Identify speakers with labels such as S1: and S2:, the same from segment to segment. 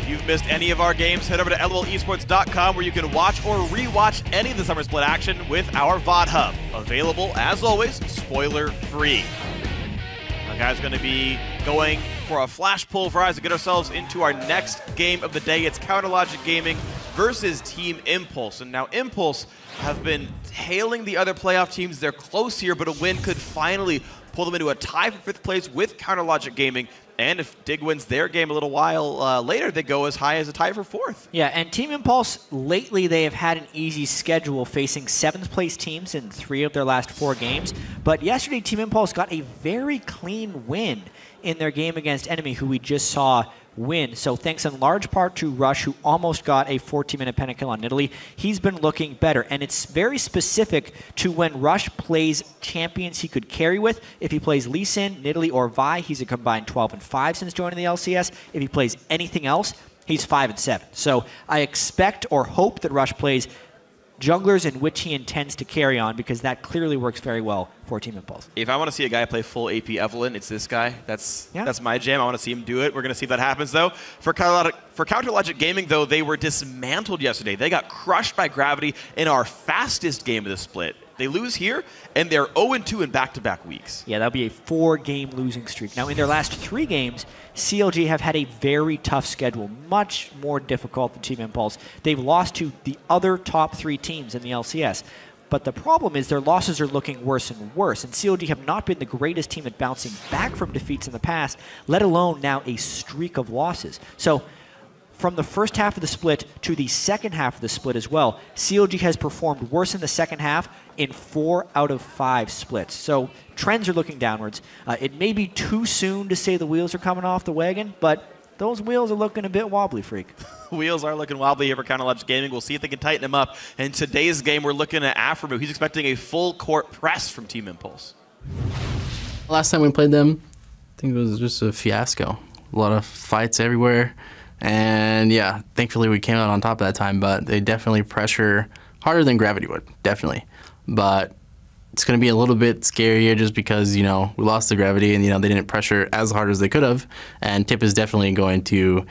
S1: If you've missed any of our games, head over to lolesports.com where you can watch or rewatch any of the Summer Split action with our VOD Hub. Available, as always, spoiler-free. Our guys going to be going for a flash pulverize to get ourselves into our next game of the day. It's CounterLogic Gaming versus Team Impulse. And now Impulse have been hailing the other playoff teams. They're close here, but a win could finally pull them into a tie for 5th place with CounterLogic Gaming. And if Dig wins their game a little while later, they go as high as a tie for 4th.
S2: Yeah, and Team Impulse, lately they have had an easy schedule facing 7th place teams in 3 of their last 4 games. But yesterday, Team Impulse got a very clean win in their game against Enemy, who we just saw win. So thanks in large part to Rush, who almost got a 14-minute pentakill on Nidalee. He's been looking better, and it's very specific to when Rush plays champions he could carry with. If he plays Lee Sin, Nidalee, or Vi, he's a combined 12-5 since joining the LCS. If he plays anything else, he's 5-7. So I expect or hope that Rush plays junglers in which he intends to carry on, because that clearly works very well for Team Impulse.
S1: If I want to see a guy play full AP Evelyn, it's this guy. That's my jam. I want to see him do it. We're going to see if that happens, though. For CounterLogic Gaming, though, they were dismantled yesterday. They got crushed by Gravity in our fastest game of the split. They lose here, and they're 0-2 in back-to-back weeks.
S2: Yeah, that'll be a 4-game losing streak. Now, in their last 3 games, CLG have had a very tough schedule, much more difficult than Team Impulse. They've lost to the other top 3 teams in the LCS. But the problem is their losses are looking worse and worse, and CLG have not been the greatest team at bouncing back from defeats in the past, let alone now a streak of losses. So from the first half of the split to the second half of the split as well, CLG has performed worse in the second half in 4 out of 5 splits. So trends are looking downwards. It may be too soon to say the wheels are coming off the wagon, but those wheels are looking a bit wobbly, Freak.
S1: Wheels are looking wobbly here for CounterLogic Gaming. We'll see if they can tighten them up. In today's game, we're looking at Aframu. He's expecting a full-court press from Team Impulse.
S3: Last time we played them, I think it was just a fiasco. A lot of fights everywhere. And yeah, thankfully we came out on top that time, but they definitely pressure harder than Gravity would, definitely. But it's going to be a little bit scarier just because, you know, we lost to Gravity and, you know, they didn't pressure as hard as they could have. And Tip is definitely going to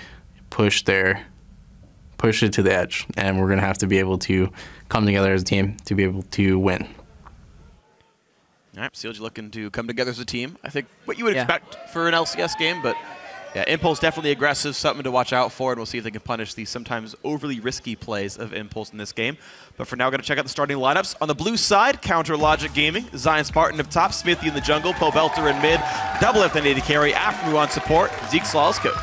S3: push it to the edge. And we're going to have to be able to come together as a team to be able to win.
S1: All right, CLG looking to come together as a team. I think what you would expect for an LCS game, but yeah, Impulse definitely aggressive, something to watch out for, and we'll see if they can punish these sometimes overly risky plays of Impulse in this game. But for now, we're going to check out the starting lineups. On the blue side, CounterLogic Gaming, Zion Spartan up top, Smithy in the jungle, Pobelter in mid, Double F the carry, Aframu on support, Zeke Slaw as coach.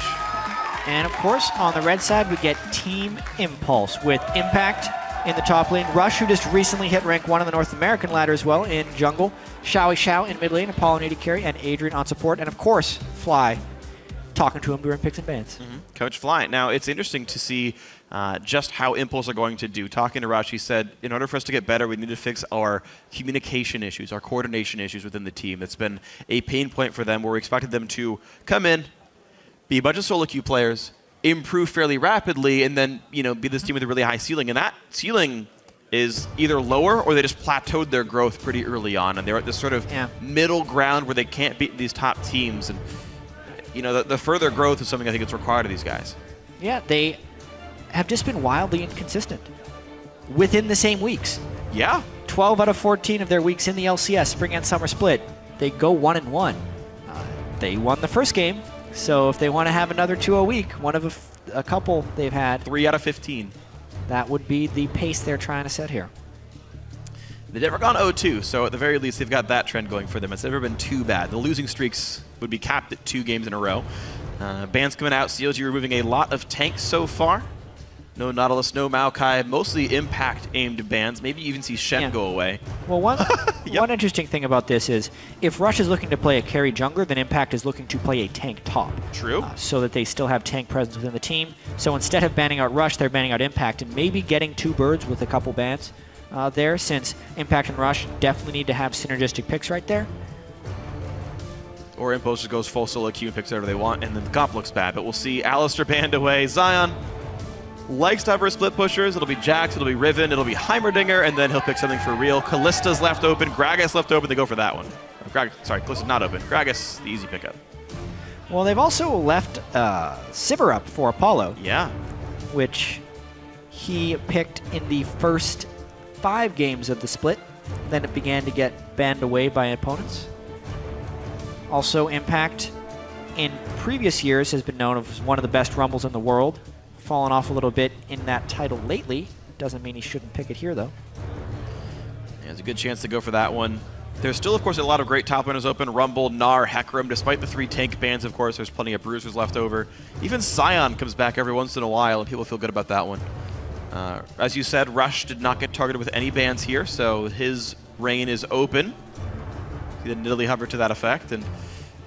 S2: And of course, on the red side, we get Team Impulse with Impact in the top lane, Rush, who just recently hit rank 1 on the North American ladder as well in jungle, Xiao Xiao in mid lane, Apollo in AD carry, and Adrian on support, and of course, Fly talking to him during picks and bans.
S1: Coach Fly. Now, it's interesting to see just how Impulse are going to do. Talking to Rush, he said, in order for us to get better, we need to fix our communication issues, our coordination issues within the team. It's been a pain point for them where we expected them to come in, be a bunch of solo queue players, improve fairly rapidly, and then, you know, be this team with a really high ceiling. And that ceiling is either lower or they just plateaued their growth pretty early on. And they're at this sort of middle ground where they can't beat these top teams. And you know, the further growth is something I think that's required of these guys. Yeah,
S2: they have just been wildly inconsistent within the same weeks.
S1: Yeah.
S2: 12 out of 14 of their weeks in the LCS, Spring and Summer Split, they go 1-1. They won the first game, so if they want to have another 2 a week, one of a couple they've had.
S1: 3 out of 15.
S2: That would be the pace they're trying to set here.
S1: They've never gone 0-2, so at the very least, they've got that trend going for them. It's never been too bad. The losing streaks would be capped at 2 games in a row. Bans coming out. CLG removing a lot of tanks so far. No Nautilus, no Maokai, mostly Impact-aimed bans. Maybe you even see Shen go away.
S2: Well, one interesting thing about this is if Rush is looking to play a carry jungler, then Impact is looking to play a tank top.
S1: True.
S2: So that they still have tank presence within the team. So instead of banning out Rush, they're banning out Impact and maybe getting 2 birds with a couple bans there, since Impact and Rush definitely need to have synergistic picks right there.
S1: Or Impulse just goes full solo queue and picks whatever they want, and then the comp looks bad. But we'll see Alistair banned away. Zion likes to have her split pushers. It'll be Jax, it'll be Riven, it'll be Heimerdinger, and then he'll pick something for real. Kallista's left open, Gragas left open, they go for that one. Sorry, Kallista's not open. Gragas, the easy pickup.
S2: Well, they've also left Sivir up for Apollo.
S1: Yeah.
S2: Which he picked in the first 5 games of the split. Then it began to get banned away by opponents. Also, Impact in previous years has been known as one of the best Rumbles in the world. Fallen off a little bit in that title lately. Doesn't mean he shouldn't pick it here, though.
S1: Yeah, there's a good chance to go for that one. There's still, of course, a lot of great top laners open. Rumble, Gnar, Hecarim. Despite the 3 tank bans, of course, there's plenty of bruisers left over. Even Sion comes back every once in a while, and people feel good about that one. As you said, Rush did not get targeted with any bans here, so his reign is open. He didn't Nidalee hover to that effect, and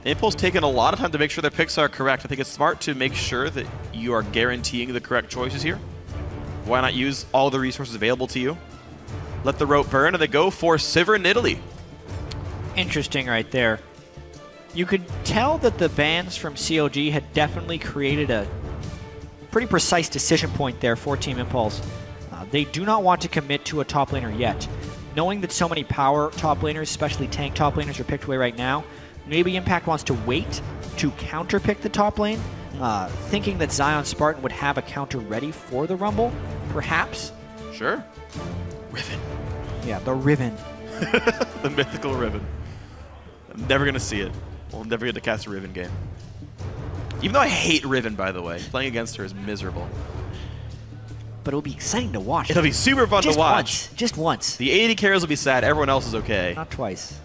S1: Impulse taking a lot of time to make sure their picks are correct. I think it's smart to make sure that you are guaranteeing the correct choices here. Why not use all the resources available to you? Let the rope burn, and they go for Sivir Nidalee.
S2: Interesting right there. You could tell that the bans from CLG had definitely created a pretty precise decision point there for Team Impulse. They do not want to commit to a top laner yet. Knowing that so many power top laners, especially tank top laners, are picked away right now, maybe Impact wants to wait to counter-pick the top lane, thinking that Zion Spartan would have a counter ready for the Rumble, perhaps.
S1: Sure. Riven.
S2: Yeah, the Riven.
S1: The mythical Riven. I'm never going to see it. We'll never get to cast a Riven game. Even though I hate Riven, by the way. Playing against her is miserable.
S2: But it'll be exciting to watch.
S1: It'll be super fun to watch.
S2: Just once.
S1: The AD carries will be sad. Everyone else is okay.
S2: Not twice.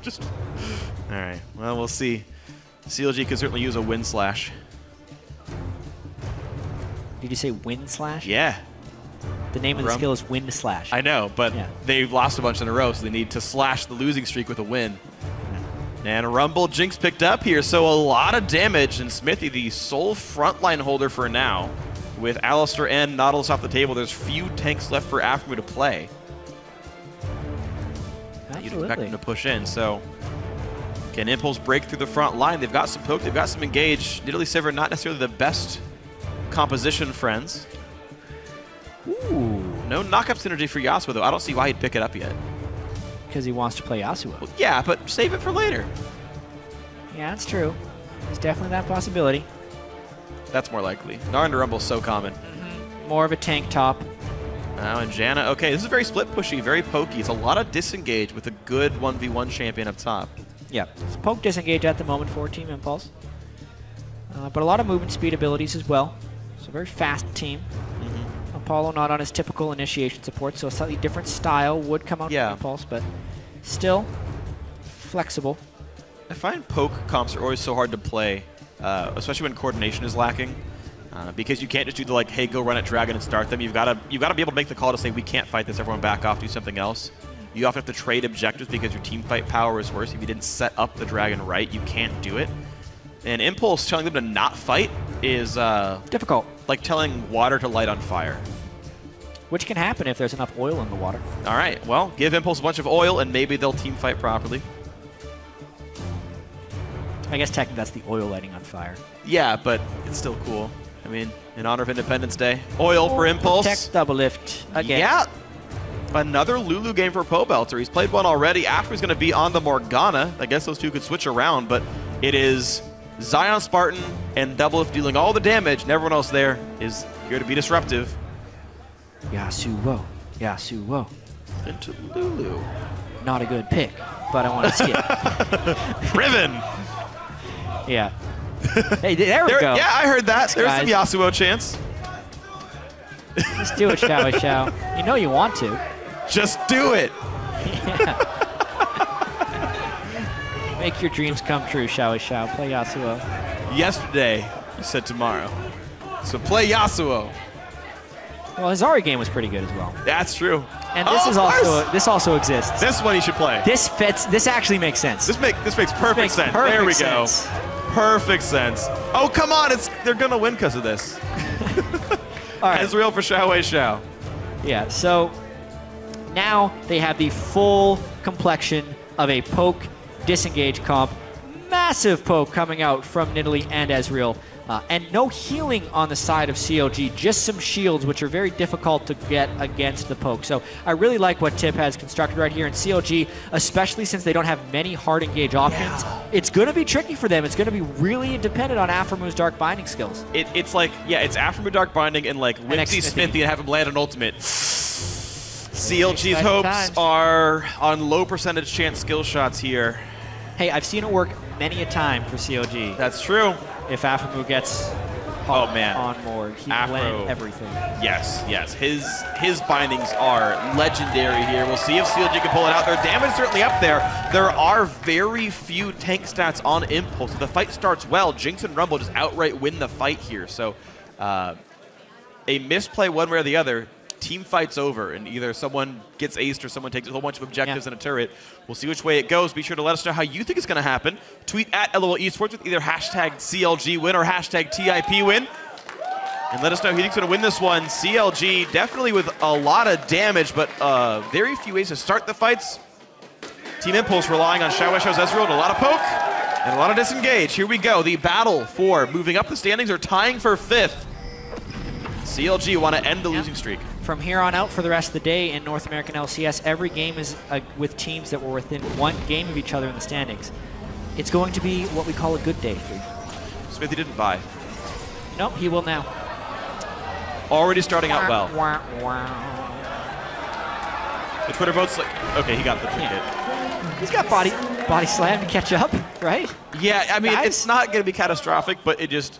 S2: Just once.
S1: All right. Well, we'll see. CLG could certainly use a Wind Slash.
S2: Did you say Wind Slash?
S1: Yeah.
S2: The name of the skill is Wind Slash.
S1: I know, but
S2: yeah.
S1: They've lost a bunch in a row, so they need to slash the losing streak with a win. And Rumble Jinx picked up here, so a lot of damage. And Smithy, the sole frontline holder for now, with Alistar and Nautilus off the table, there's few tanks left for Aphromoo to play. You'd expect them to push in, so can Impulse break through the front line? They've got some poke, they've got some engage. Nidalee Sivir, not necessarily the best composition friends.
S2: Ooh.
S1: No knockup synergy for Yasuo, though. I don't see why he'd pick it up yet.
S2: Because he wants to play Yasuo.
S1: Well, yeah, but save it for later.
S2: Yeah, that's true. There's definitely that possibility.
S1: That's more likely. Gnar into Rumble's so common.
S2: More of a tank top.
S1: Now, and Janna. Okay, this is very split pushy, very pokey. It's a lot of disengage with a good 1v1 champion up top.
S2: Yeah, it's poke disengage at the moment for Team Impulse. But a lot of movement speed abilities as well. So a very fast team. Apollo not on his typical initiation support, so a slightly different style would come out from Impulse, but still flexible.
S1: I find poke comps are always so hard to play, especially when coordination is lacking, because you can't just do the like, hey, go run at Dragon and start them. You've got to be able to make the call to say, we can't fight this, everyone back off, do something else. You often have to trade objectives because your team fight power is worse. If you didn't set up the Dragon right, you can't do it. And Impulse telling them to not fight is
S2: difficult.
S1: Like telling water to light on fire.
S2: Which can happen if there's enough oil in the water.
S1: All right, well, give Impulse a bunch of oil and maybe they'll team fight properly.
S2: I guess technically that's the oil lighting on fire.
S1: Yeah, but it's still cool. I mean, in honor of Independence Day. Oil for Impulse.
S2: Protect double lift again.
S1: Yeah. Another Lulu game for Pobelter. He's played one already. After he's going to be on the Morgana. I guess those two could switch around, but it is Zion Spartan and Doublelift dealing all the damage, and everyone else there is here to be disruptive.
S2: Yasuo. Yasuo.
S1: Into Lulu.
S2: Not a good pick, but I want to skip.
S1: Riven!
S2: Yeah. Hey, there we go.
S1: Yeah, I heard that. There's some Yasuo chance.
S2: Just do it, Shao Shao. You know you want to.
S1: Just do it.
S2: Yeah. Make your dreams come true, Shao Shao. Play Yasuo.
S1: Yesterday, you said tomorrow. So play Yasuo.
S2: Well, his Ahri game was pretty good as well.
S1: That's true.
S2: And this also exists.
S1: This one you should play.
S2: This fits. This actually makes sense.
S1: This makes perfect sense. There we go. Perfect sense. Oh, come on. They're going to win because of this.
S2: All right.
S1: Ezreal for Shao Shao.
S2: Yeah, so now they have the full complexion of a poke disengage comp. Massive poke coming out from Nidalee and Ezreal. And no healing on the side of CLG, just some shields, which are very difficult to get against the poke. So I really like what Tip has constructed right here. And CLG, especially since they don't have many hard engage options, it's going to be tricky for them. It's going to be really dependent on Aframu's Dark Binding skills.
S1: It's like, yeah, it's Aframu Dark Binding and like Whimsy Smithy and have him land an ultimate. CLG's hopes are on low percentage chance skill shots here.
S2: Hey, I've seen it work many a time for CLG.
S1: That's true.
S2: If Aframu gets on board, he blends everything.
S1: Yes, yes. His bindings are legendary here. We'll see if CLG can pull it out. Their damage is certainly up there. There are very few tank stats on Impulse. If the fight starts well, Jinx and Rumble just outright win the fight here. So a misplay one way or the other, team fight's over, and either someone gets aced or someone takes a whole bunch of objectives in a turret. We'll see which way it goes. Be sure to let us know how you think it's going to happen. Tweet at LOL Esports with either hashtag CLG win or hashtag TIP win. And let us know who you think's going to win this one. CLG definitely with a lot of damage, but very few ways to start the fights. Team Impulse relying on Xiao's Ezreal and a lot of poke and a lot of disengage. Here we go. The battle for moving up the standings or tying for 5th. CLG want to end the losing streak.
S2: From here on out for the rest of the day in North American LCS, every game is with teams that were within one game of each other in the standings. It's going to be what we call a good day for you.
S1: Smithy didn't buy.
S2: Nope, he will now.
S1: Already starting out well. The Twitter vote's like, okay, he got the trinket.
S2: Yeah. He's got body slam to catch up, right?
S1: Yeah, I mean, it's not going to be catastrophic, but it just,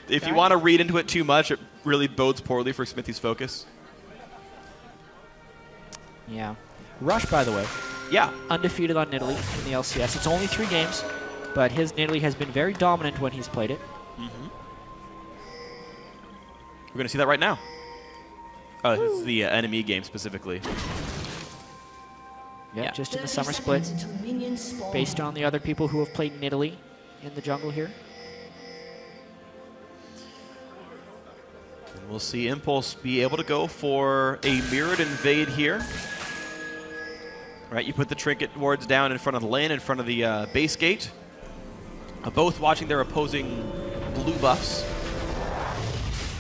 S1: if you want to read into it too much, it really bodes poorly for Smithy's focus.
S2: Yeah. Rush, by the way.
S1: Yeah.
S2: Undefeated on Nidalee in the LCS. It's only 3 games, but his Nidalee has been very dominant when he's played it.
S1: Mm-hmm. We're going to see that right now. Oh, this is the enemy game specifically.
S2: Yeah, just in the summer split, based on the other people who have played Nidalee in the jungle here.
S1: And we'll see Impulse be able to go for a mirrored invade here. Right, you put the trinket wards down in front of the lane, in front of the base gate. Both watching their opposing blue buffs.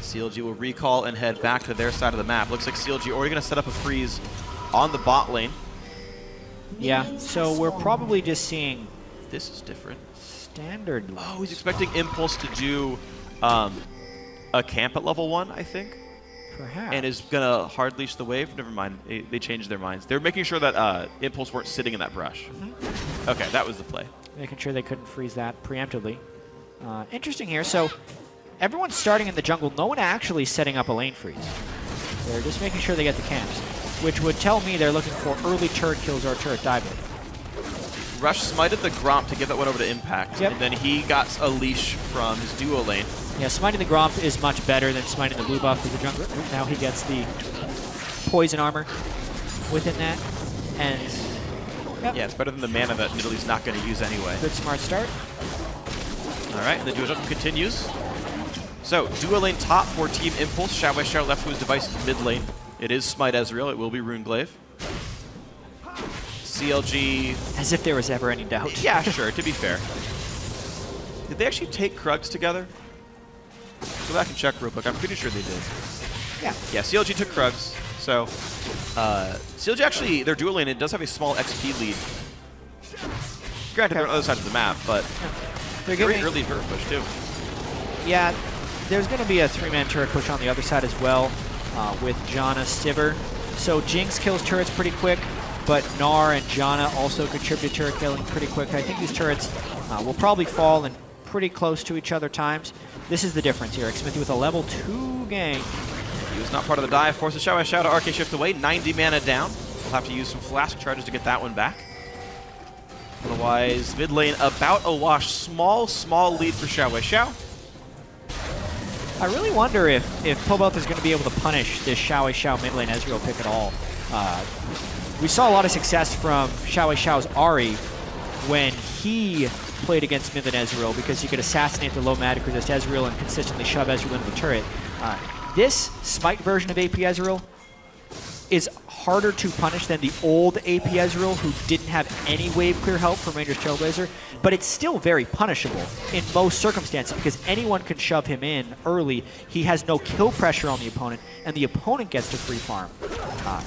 S1: CLG will recall and head back to their side of the map. Looks like CLG already going to set up a freeze on the bot lane.
S2: Yeah, so we're probably just seeing...
S1: This is different.
S2: Standard.
S1: Oh, he's expecting Impulse to do a camp at level 1, I think.
S2: Perhaps.
S1: And is going to hard leash the wave. Never mind. They changed their minds. They're making sure that Impulse weren't sitting in that brush. Mm-hmm. Okay, that was the play.
S2: Making sure they couldn't freeze that preemptively. Interesting here. So everyone's starting in the jungle. No one actually setting up a lane freeze. They're just making sure they get the camps, which would tell me they're looking for early turret kills or turret diving.
S1: Rush smited the Gromp to get that one over to Impact, and then he got a leash from his duo lane.
S2: Yeah, smiting the Gromp is much better than smiting the blue buff as a jungler. Now he gets the poison armor within that, and
S1: yeah, it's better than the mana that Nidalee's not going to use anyway.
S2: Good smart start.
S1: All right, and the duo jump continues. So, duo lane top for Team Impulse. Xiao left to his device's mid lane. It is Smite Ezreal. It will be Rune Glaive. CLG...
S2: As if there was ever any doubt.
S1: Yeah, sure, to be fair. Did they actually take Krugs together? Go back and check real quick. I'm pretty sure they did.
S2: Yeah.
S1: Yeah, CLG took Krugs. So, CLG actually, their duo lane, it does have a small XP lead. Granted, they're on the other side of the map, but
S2: they're
S1: very early turret push, too.
S2: Yeah, there's going to be a 3-man turret push on the other side as well with Janna, Sivir. So Jinx kills turrets pretty quick, but Gnar and Janna also contribute to turret killing pretty quick. I think these turrets will probably fall in pretty close to each other times. This is the difference here. Smithy with a level 2 gank.
S1: He was not part of the dive. Forces Xiao to RK shift away. 90 mana down. We'll have to use some flask charges to get that one back. Otherwise, mid lane about a wash. Small lead for Xiao.
S2: I really wonder if Pobelth is going to be able to punish this Xiao mid lane Ezreal pick at all. We saw a lot of success from Xiao's Ahri when he played against mid lane Ezreal because he could assassinate the low magic resist Ezreal and consistently shove Ezreal into the turret. This Smite version of AP Ezreal is harder to punish than the old AP Ezreal, who didn't have any wave clear help from Rangers Trailblazer, but it's still very punishable in most circumstances because anyone can shove him in early. He has no kill pressure on the opponent, and the opponent gets to free farm.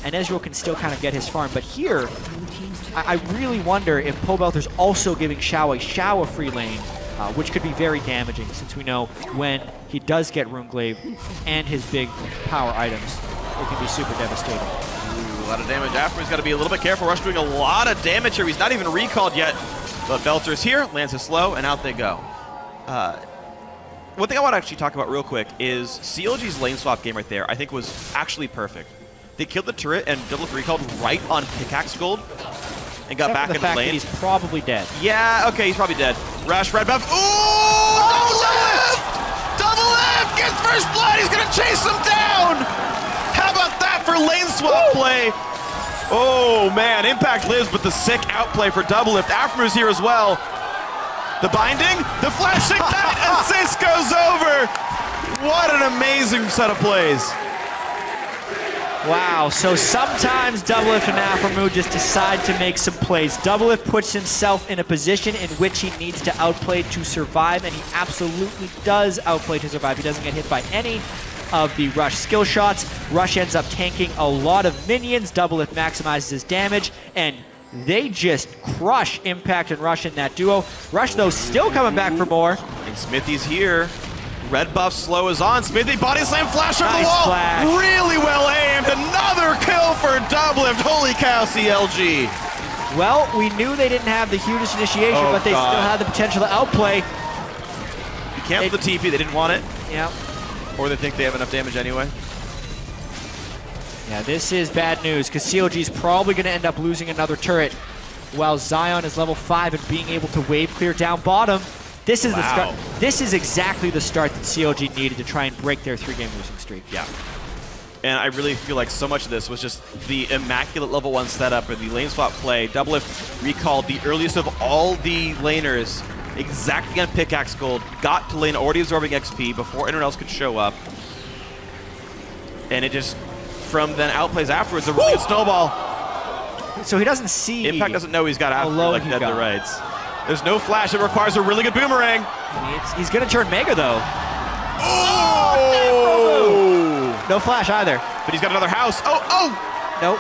S2: And Ezreal can still kind of get his farm, but here, I really wonder if Pobelter's also giving Xiao a free lane, which could be very damaging since we know when he does get Runeglaive and his big power items, it can be super devastating.
S1: Ooh, a lot of damage after. He's got to be a little bit careful. Rush doing a lot of damage here. He's not even recalled yet, but Belter's here, lands a slow, and out they go. One thing I want to actually talk about real quick is CLG's lane swap game right there, I think was actually perfect. They killed the turret and Doublelift recalled right on Pickaxe Gold and got back in the lane.
S2: He's probably dead.
S1: Yeah, okay, he's probably dead. Rush, red buff. Ooh! Doublelift! Doublelift! Gets first blood! He's gonna chase him down! How about that for lane swap play? Oh man, Impact lives, but the sick outplay for Doublelift. Aftermoon's here as well. The binding, the flashing knight, and Sis goes over! What an amazing set of plays.
S2: Wow, so sometimes Doublelift and Aftermoon just decide to make some plays. Doublelift puts himself in a position in which he needs to outplay to survive, and he absolutely does outplay to survive. He doesn't get hit by any of the Rush skill shots. Rush ends up tanking a lot of minions. Doublelift maximizes his damage, and they just crush Impact and Rush in that duo. Rush, though, still coming back for more.
S1: And Smithy's here. Red buff slow is on. Smithy body slam flash over the wall.
S2: Flash.
S1: Really well aimed. Another kill for Doublelift. Holy cow, CLG.
S2: Well, we knew they didn't have the hugest initiation, but they still had the potential to outplay.
S1: You canceled the TP. They didn't want it.
S2: Yeah.
S1: Or they think they have enough damage anyway.
S2: Yeah, this is bad news because CLG's probably going to end up losing another turret while Zion is level 5 and being able to wave clear down bottom. This is the start. This is exactly the start that CLG needed to try and break their 3-game losing streak.
S1: Yeah. And I really feel like so much of this was just the immaculate level 1 setup or the lane swap play. Doublelift recalled the earliest of all the laners exactly on Pickaxe Gold, got to lane already absorbing XP before anyone else could show up. And it just, from then outplays afterwards, a really good snowball.
S2: So he doesn't see.
S1: Impact doesn't know he's got after like dead to rights. There's no flash. It requires a really good boomerang.
S2: He's going to turn Mega, though.
S1: Oh!
S2: No flash either.
S1: But he's got another house. Oh, oh!
S2: Nope.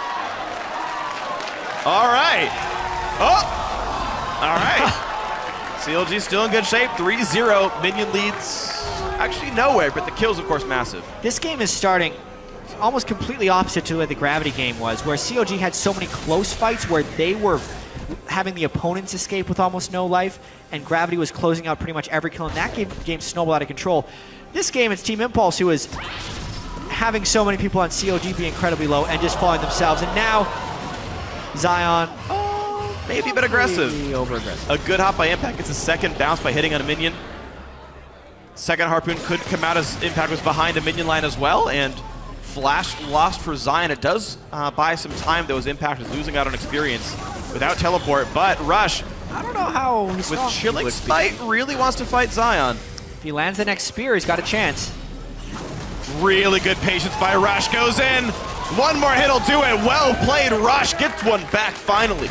S1: All right. Oh! All right. CLG still in good shape. 3-0. Minion leads actually nowhere, but the kills, of course, massive.
S2: This game is starting almost completely opposite to the way the Gravity game was, where CLG had so many close fights where they were having the opponents escape with almost no life, and Gravity was closing out pretty much every kill, and that game snowballed out of control. This game, it's Team Impulse who is having so many people on CLG be incredibly low and just falling themselves, and now Zion,
S1: maybe a bit aggressive.
S2: Over-aggressive.
S1: A good hop by Impact gets a second bounce by hitting on a minion. Second Harpoon could come out as Impact was behind a minion line as well, and flash lost for Zion. It does buy some time, though, as Impact is losing out on experience without teleport, but Rush,
S2: I don't know how
S1: with Chilling Spite, really wants to fight Zion.
S2: If he lands the next spear, he's got a chance.
S1: Really good patience by Rush, goes in. One more hit will do it. Well played, Rush gets one back finally.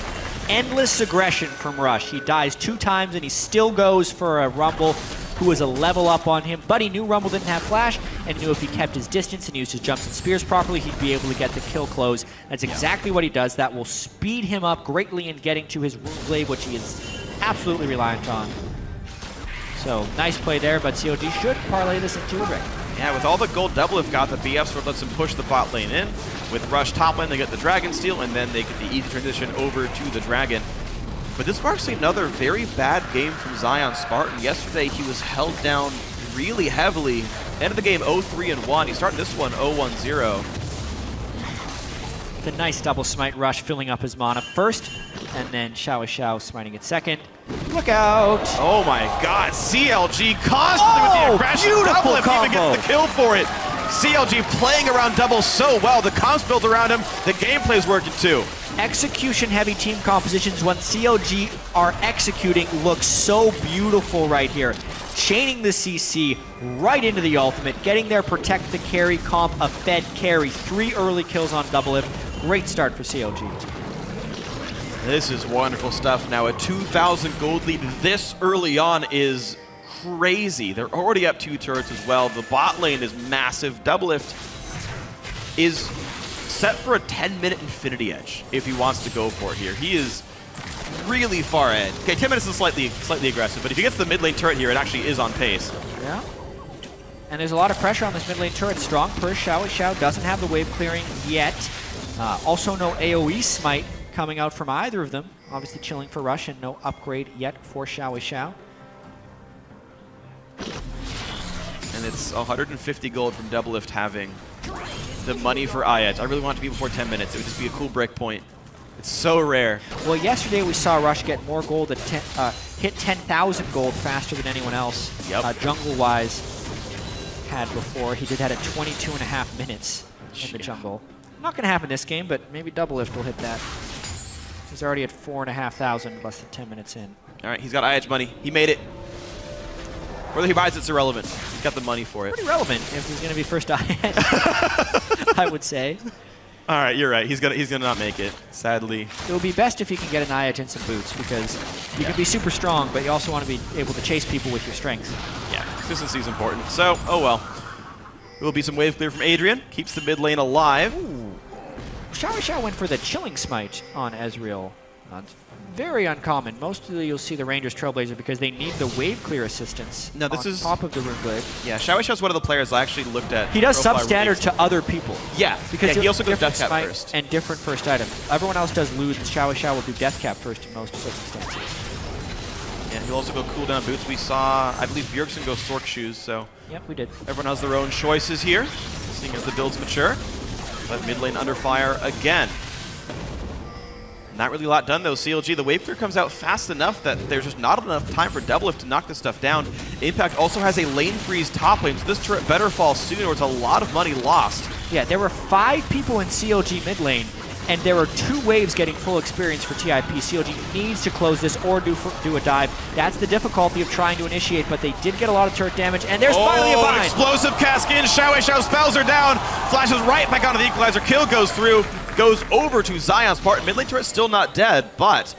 S2: Endless aggression from Rush. He dies 2 times and he still goes for a Rumble, who was a level up on him, but he knew Rumble didn't have flash, and knew if he kept his distance and used his jumps and spears properly, he'd be able to get the kill close. That's exactly what he does. That will speed him up greatly in getting to his Runeglaive, which he is absolutely reliant on. So, nice play there, but CLG should parlay this into a break.
S1: Yeah, with all the gold Doublelift got, the BF sort of lets him push the bot lane in. With Rush top lane, they get the Dragon Steal, and then they get the easy transition over to the Dragon. But this marks another very bad game from Zion Spartan. Yesterday, he was held down really heavily. End of the game 0-3-1. He's starting this one 0-1-0.
S2: The nice double smite Rush filling up his mana first, and then Xiao smiting it second. Look out!
S1: Oh my god, CLG constantly with the aggression.
S2: Beautiful combo.
S1: Even gets the kill for it. CLG playing around double so well. The comps built around him. The gameplay's working too.
S2: Execution-heavy team compositions when CLG are executing look so beautiful right here. Chaining the CC right into the ultimate, getting their protect the carry comp, a fed carry, 3 early kills on Doublelift, Great start for CLG.
S1: This is wonderful stuff. Now a 2,000 gold lead this early on is crazy. They're already up 2 turrets as well. The bot lane is massive. Doublelift is set for a 10-minute Infinity Edge if he wants to go for it here. He is really far ahead. Okay, 10 minutes is slightly aggressive, but if he gets the mid lane turret here, it actually is on pace.
S2: Yeah. And there's a lot of pressure on this mid lane turret. Strong push. Xiao doesn't have the wave clearing yet. Also no AoE smite coming out from either of them. Obviously chilling for Rush and no upgrade yet for Xiao.
S1: And it's 150 gold from Doublelift having the money for IEdge. I really want it to be before 10 minutes. It would just be a cool break point. It's so rare.
S2: Well, yesterday we saw Rush get more gold at hit 10,000 gold faster than anyone else.
S1: Yep.
S2: Jungle-wise had before. He did that at 22.5 minutes in the jungle. Not going to happen this game, but maybe Doublelift will hit that. He's already at 4,500 less than 10 minutes in.
S1: All right, he's got IEdge money. He made it. Whether he buys it's irrelevant. He's got the money for it.
S2: Pretty relevant if he's going to be first IEdge, I would say.
S1: All right, you're right. He's gonna not make it, sadly.
S2: It would be best if he can get an IEdge and some boots, because you can be super strong, but you also want to be able to chase people with your strength.
S1: Yeah, consistency is important. So, oh well. It will be some wave clear from Adrian. Keeps the mid lane alive.
S2: Xiao went for the chilling smite on Ezreal. It's very uncommon. Mostly you'll see the Rangers Trailblazer because they need the wave clear assistance
S1: No, this
S2: on
S1: is
S2: top of the Rune Blade.
S1: Yeah, Xiao's one of the players I actually looked at.
S2: He does substandard to other people.
S1: Yeah,
S2: because
S1: he also goes
S2: different
S1: death cap
S2: smite
S1: first.
S2: and different first item. Everyone else does lose, and Xiao will do death cap first in most circumstances.
S1: Yeah, he'll also go cooldown boots. We saw, I believe, Bjergsen go Sork shoes, so
S2: Yep, we did.
S1: everyone has their own choices here, seeing as the builds mature. But mid lane under fire again. Not really a lot done though. CLG, the wave clear comes out fast enough that there's just not enough time for Doublelift to knock this stuff down. Impact also has a lane freeze top lane, so this turret better fall soon or it's a lot of money lost.
S2: Yeah, there were 5 people in CLG mid lane, and there were 2 waves getting full experience for TIP. CLG needs to close this or do a dive. That's the difficulty of trying to initiate, but they did get a lot of turret damage, and there's finally a bind.
S1: Explosive cascade. Xiao spells her down, flashes right back onto the equalizer. Kill goes through, goes over to Zion's part. Mid lane turret still not dead, but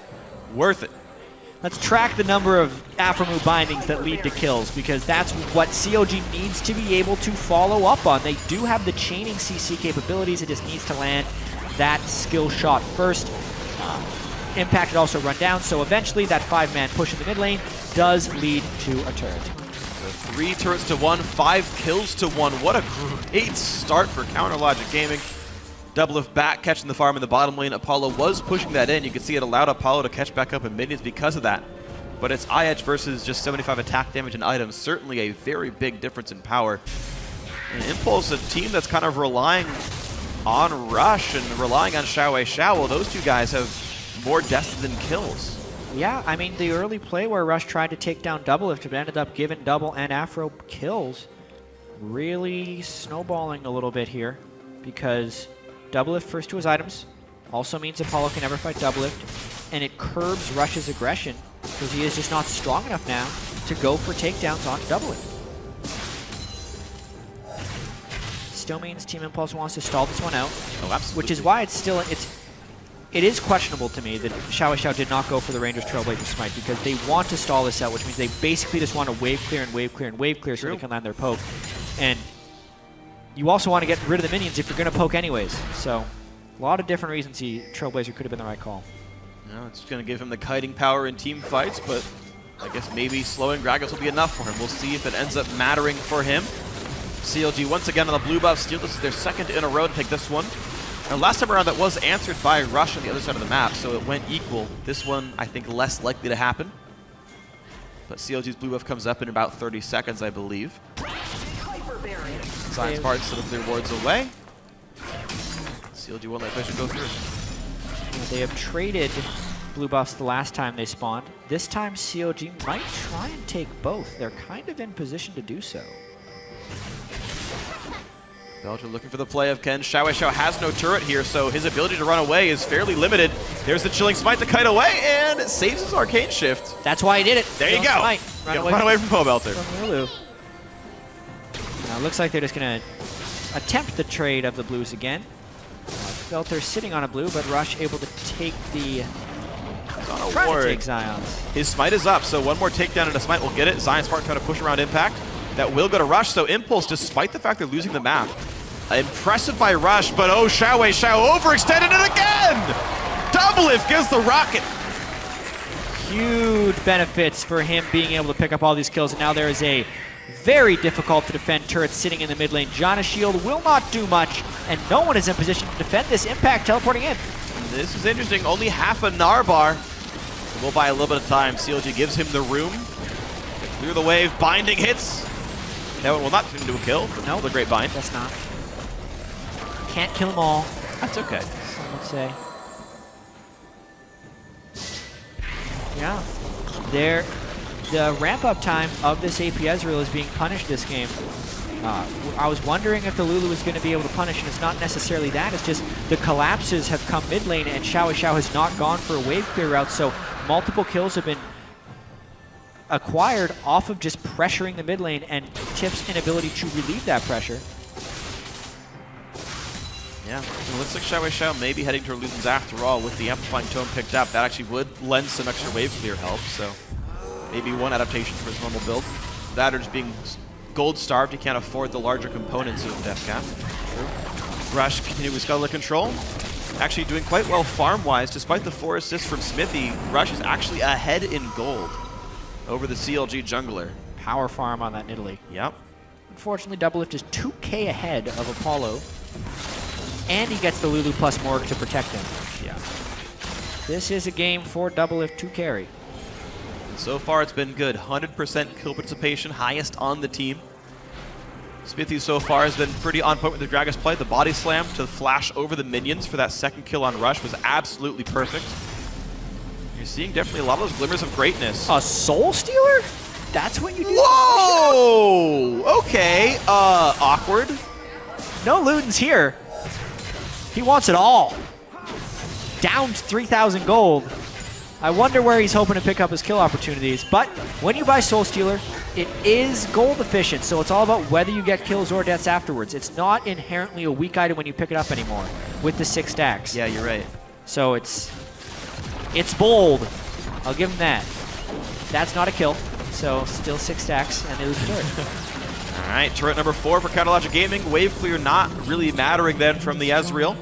S1: worth it.
S2: Let's track the number of Aphromoo bindings that lead to kills, because that's what CLG needs to be able to follow up on. They do have the chaining CC capabilities. It just needs to land that skill shot first. Impact could also run down, so eventually that 5-man push in the mid lane does lead to a turret.
S1: So 3 turrets to 1, 5 kills to 1. What a great start for Counter Logic Gaming. Doublelift back, catching the farm in the bottom lane. Apollo was pushing that in. You can see it allowed Apollo to catch back up in minions because of that. But it's IEdge versus just 75 attack damage and items. Certainly a very big difference in power. And Impulse, a team that's kind of relying on Rush and relying on Xiao. Those two guys have more deaths than kills.
S2: Yeah, I mean, the early play where Rush tried to take down Doublelift but ended up giving Double and Afro kills. Really snowballing a little bit here, because Doublelift first to his items also means Apollo can never fight Doublelift, and it curbs Rush's aggression because he is just not strong enough now to go for takedowns on Doublelift. Still means Team Impulse wants to stall this one out.
S1: Oh, absolutely.
S2: Which is why it is questionable to me that Xiao did not go for the Rangers Trailblazer Smite, because they want to stall this out, which means they basically just want to wave clear and wave clear and wave clear so they can land their poke. And you also want to get rid of the minions if you're going to poke anyways. So a lot of different reasons Trailblazer could have been the right call.
S1: No, it's going to give him the kiting power in team fights, but I guess maybe slowing Gragas will be enough for him. We'll see if it ends up mattering for him. CLG once again on the blue buff steal. This is their second in a row to take this one. And last time around that was answered by Rush on the other side of the map, so it went equal. This one, I think, less likely to happen. But CLG's blue buff comes up in about 30 seconds, I believe. Science part instead of their wards away. CLG won't let Vision go through.
S2: They have traded blue buffs the last time they spawned. This time CLG might try and take both. They're kind of in position to do so.
S1: Belgium looking for the play of Ken. Xiao has no turret here, so his ability to run away is fairly limited. There's the Chilling Smite to kite away, and it saves his Arcane Shift.
S2: That's why he did it.
S1: There you go. Run away from Pobelter.
S2: Now it looks like they're just going to attempt the trade of the blues again. Felt they're sitting on a blue, but Rush able to take the...
S1: On a
S2: trying
S1: ward.
S2: to take Zion's.
S1: His smite is up, so one more takedown and a smite will get it. Zion Spartan trying to push around Impact. That will go to Rush, so Impulse, despite the fact they're losing the map, impressive by Rush, but oh, Xiao overextended it again! Double Lift gives the rocket.
S2: Huge benefits for him being able to pick up all these kills, and now there is a very difficult to defend turret sitting in the mid lane. Janna's shield will not do much, and no one is in position to defend this. Impact teleporting in.
S1: This is interesting, only half a Narbar. We'll buy a little bit of time. CLG gives him the room. Clear the wave, binding hits. That one will not turn into a kill, but no, the great bind.
S2: That's not. Can't kill them all.
S1: That's okay.
S2: Some would say. Yeah. The ramp-up time of this AP Ezreal is being punished this game. I was wondering if the Lulu was going to be able to punish, and it's not necessarily that. It's just the collapses have come mid lane, and Xiao has not gone for a wave clear route, so multiple kills have been acquired off of just pressuring the mid lane and Tip's inability to relieve that pressure.
S1: Yeah, it looks like Xiao may be heading to Illusions after all with the Amplifying Tone picked up. That actually would lend some extra wave clear help, so maybe one adaptation for his normal build. That or just being gold starved, he can't afford the larger components of Death Cap. True. Rush continuing with Scuttle control. Actually doing quite well farm-wise. Despite the 4 assists from Smithy, Rush is actually ahead in gold over the CLG jungler.
S2: Power farm on that Nidalee.
S1: Yep.
S2: Unfortunately, Double Lift is 2k ahead of Apollo. And he gets the Lulu plus Morg to protect him.
S1: Yeah.
S2: This is a game for Double Lift to carry.
S1: So far, it's been good. 100% kill participation, highest on the team. Smithy so far has been pretty on point with the Gragas play. The body slam to flash over the minions for that second kill on Rush was absolutely perfect. You're seeing definitely a lot of those glimmers of greatness.
S2: A Soul Stealer? That's what you do?
S1: Whoa! Okay, awkward.
S2: No Luden's here. He wants it all. Down 3,000 gold. I wonder where he's hoping to pick up his kill opportunities. But when you buy Soul Stealer, it is gold efficient, so it's all about whether you get kills or deaths afterwards. It's not inherently a weak item when you pick it up anymore with the 6 stacks.
S1: Yeah, you're right.
S2: So it's bold. I'll give him that. That's not a kill, so still 6 stacks, and they lose the turret.
S1: All right, turret number 4 for Catalogic Gaming. Wave clear not really mattering then from the Ezreal.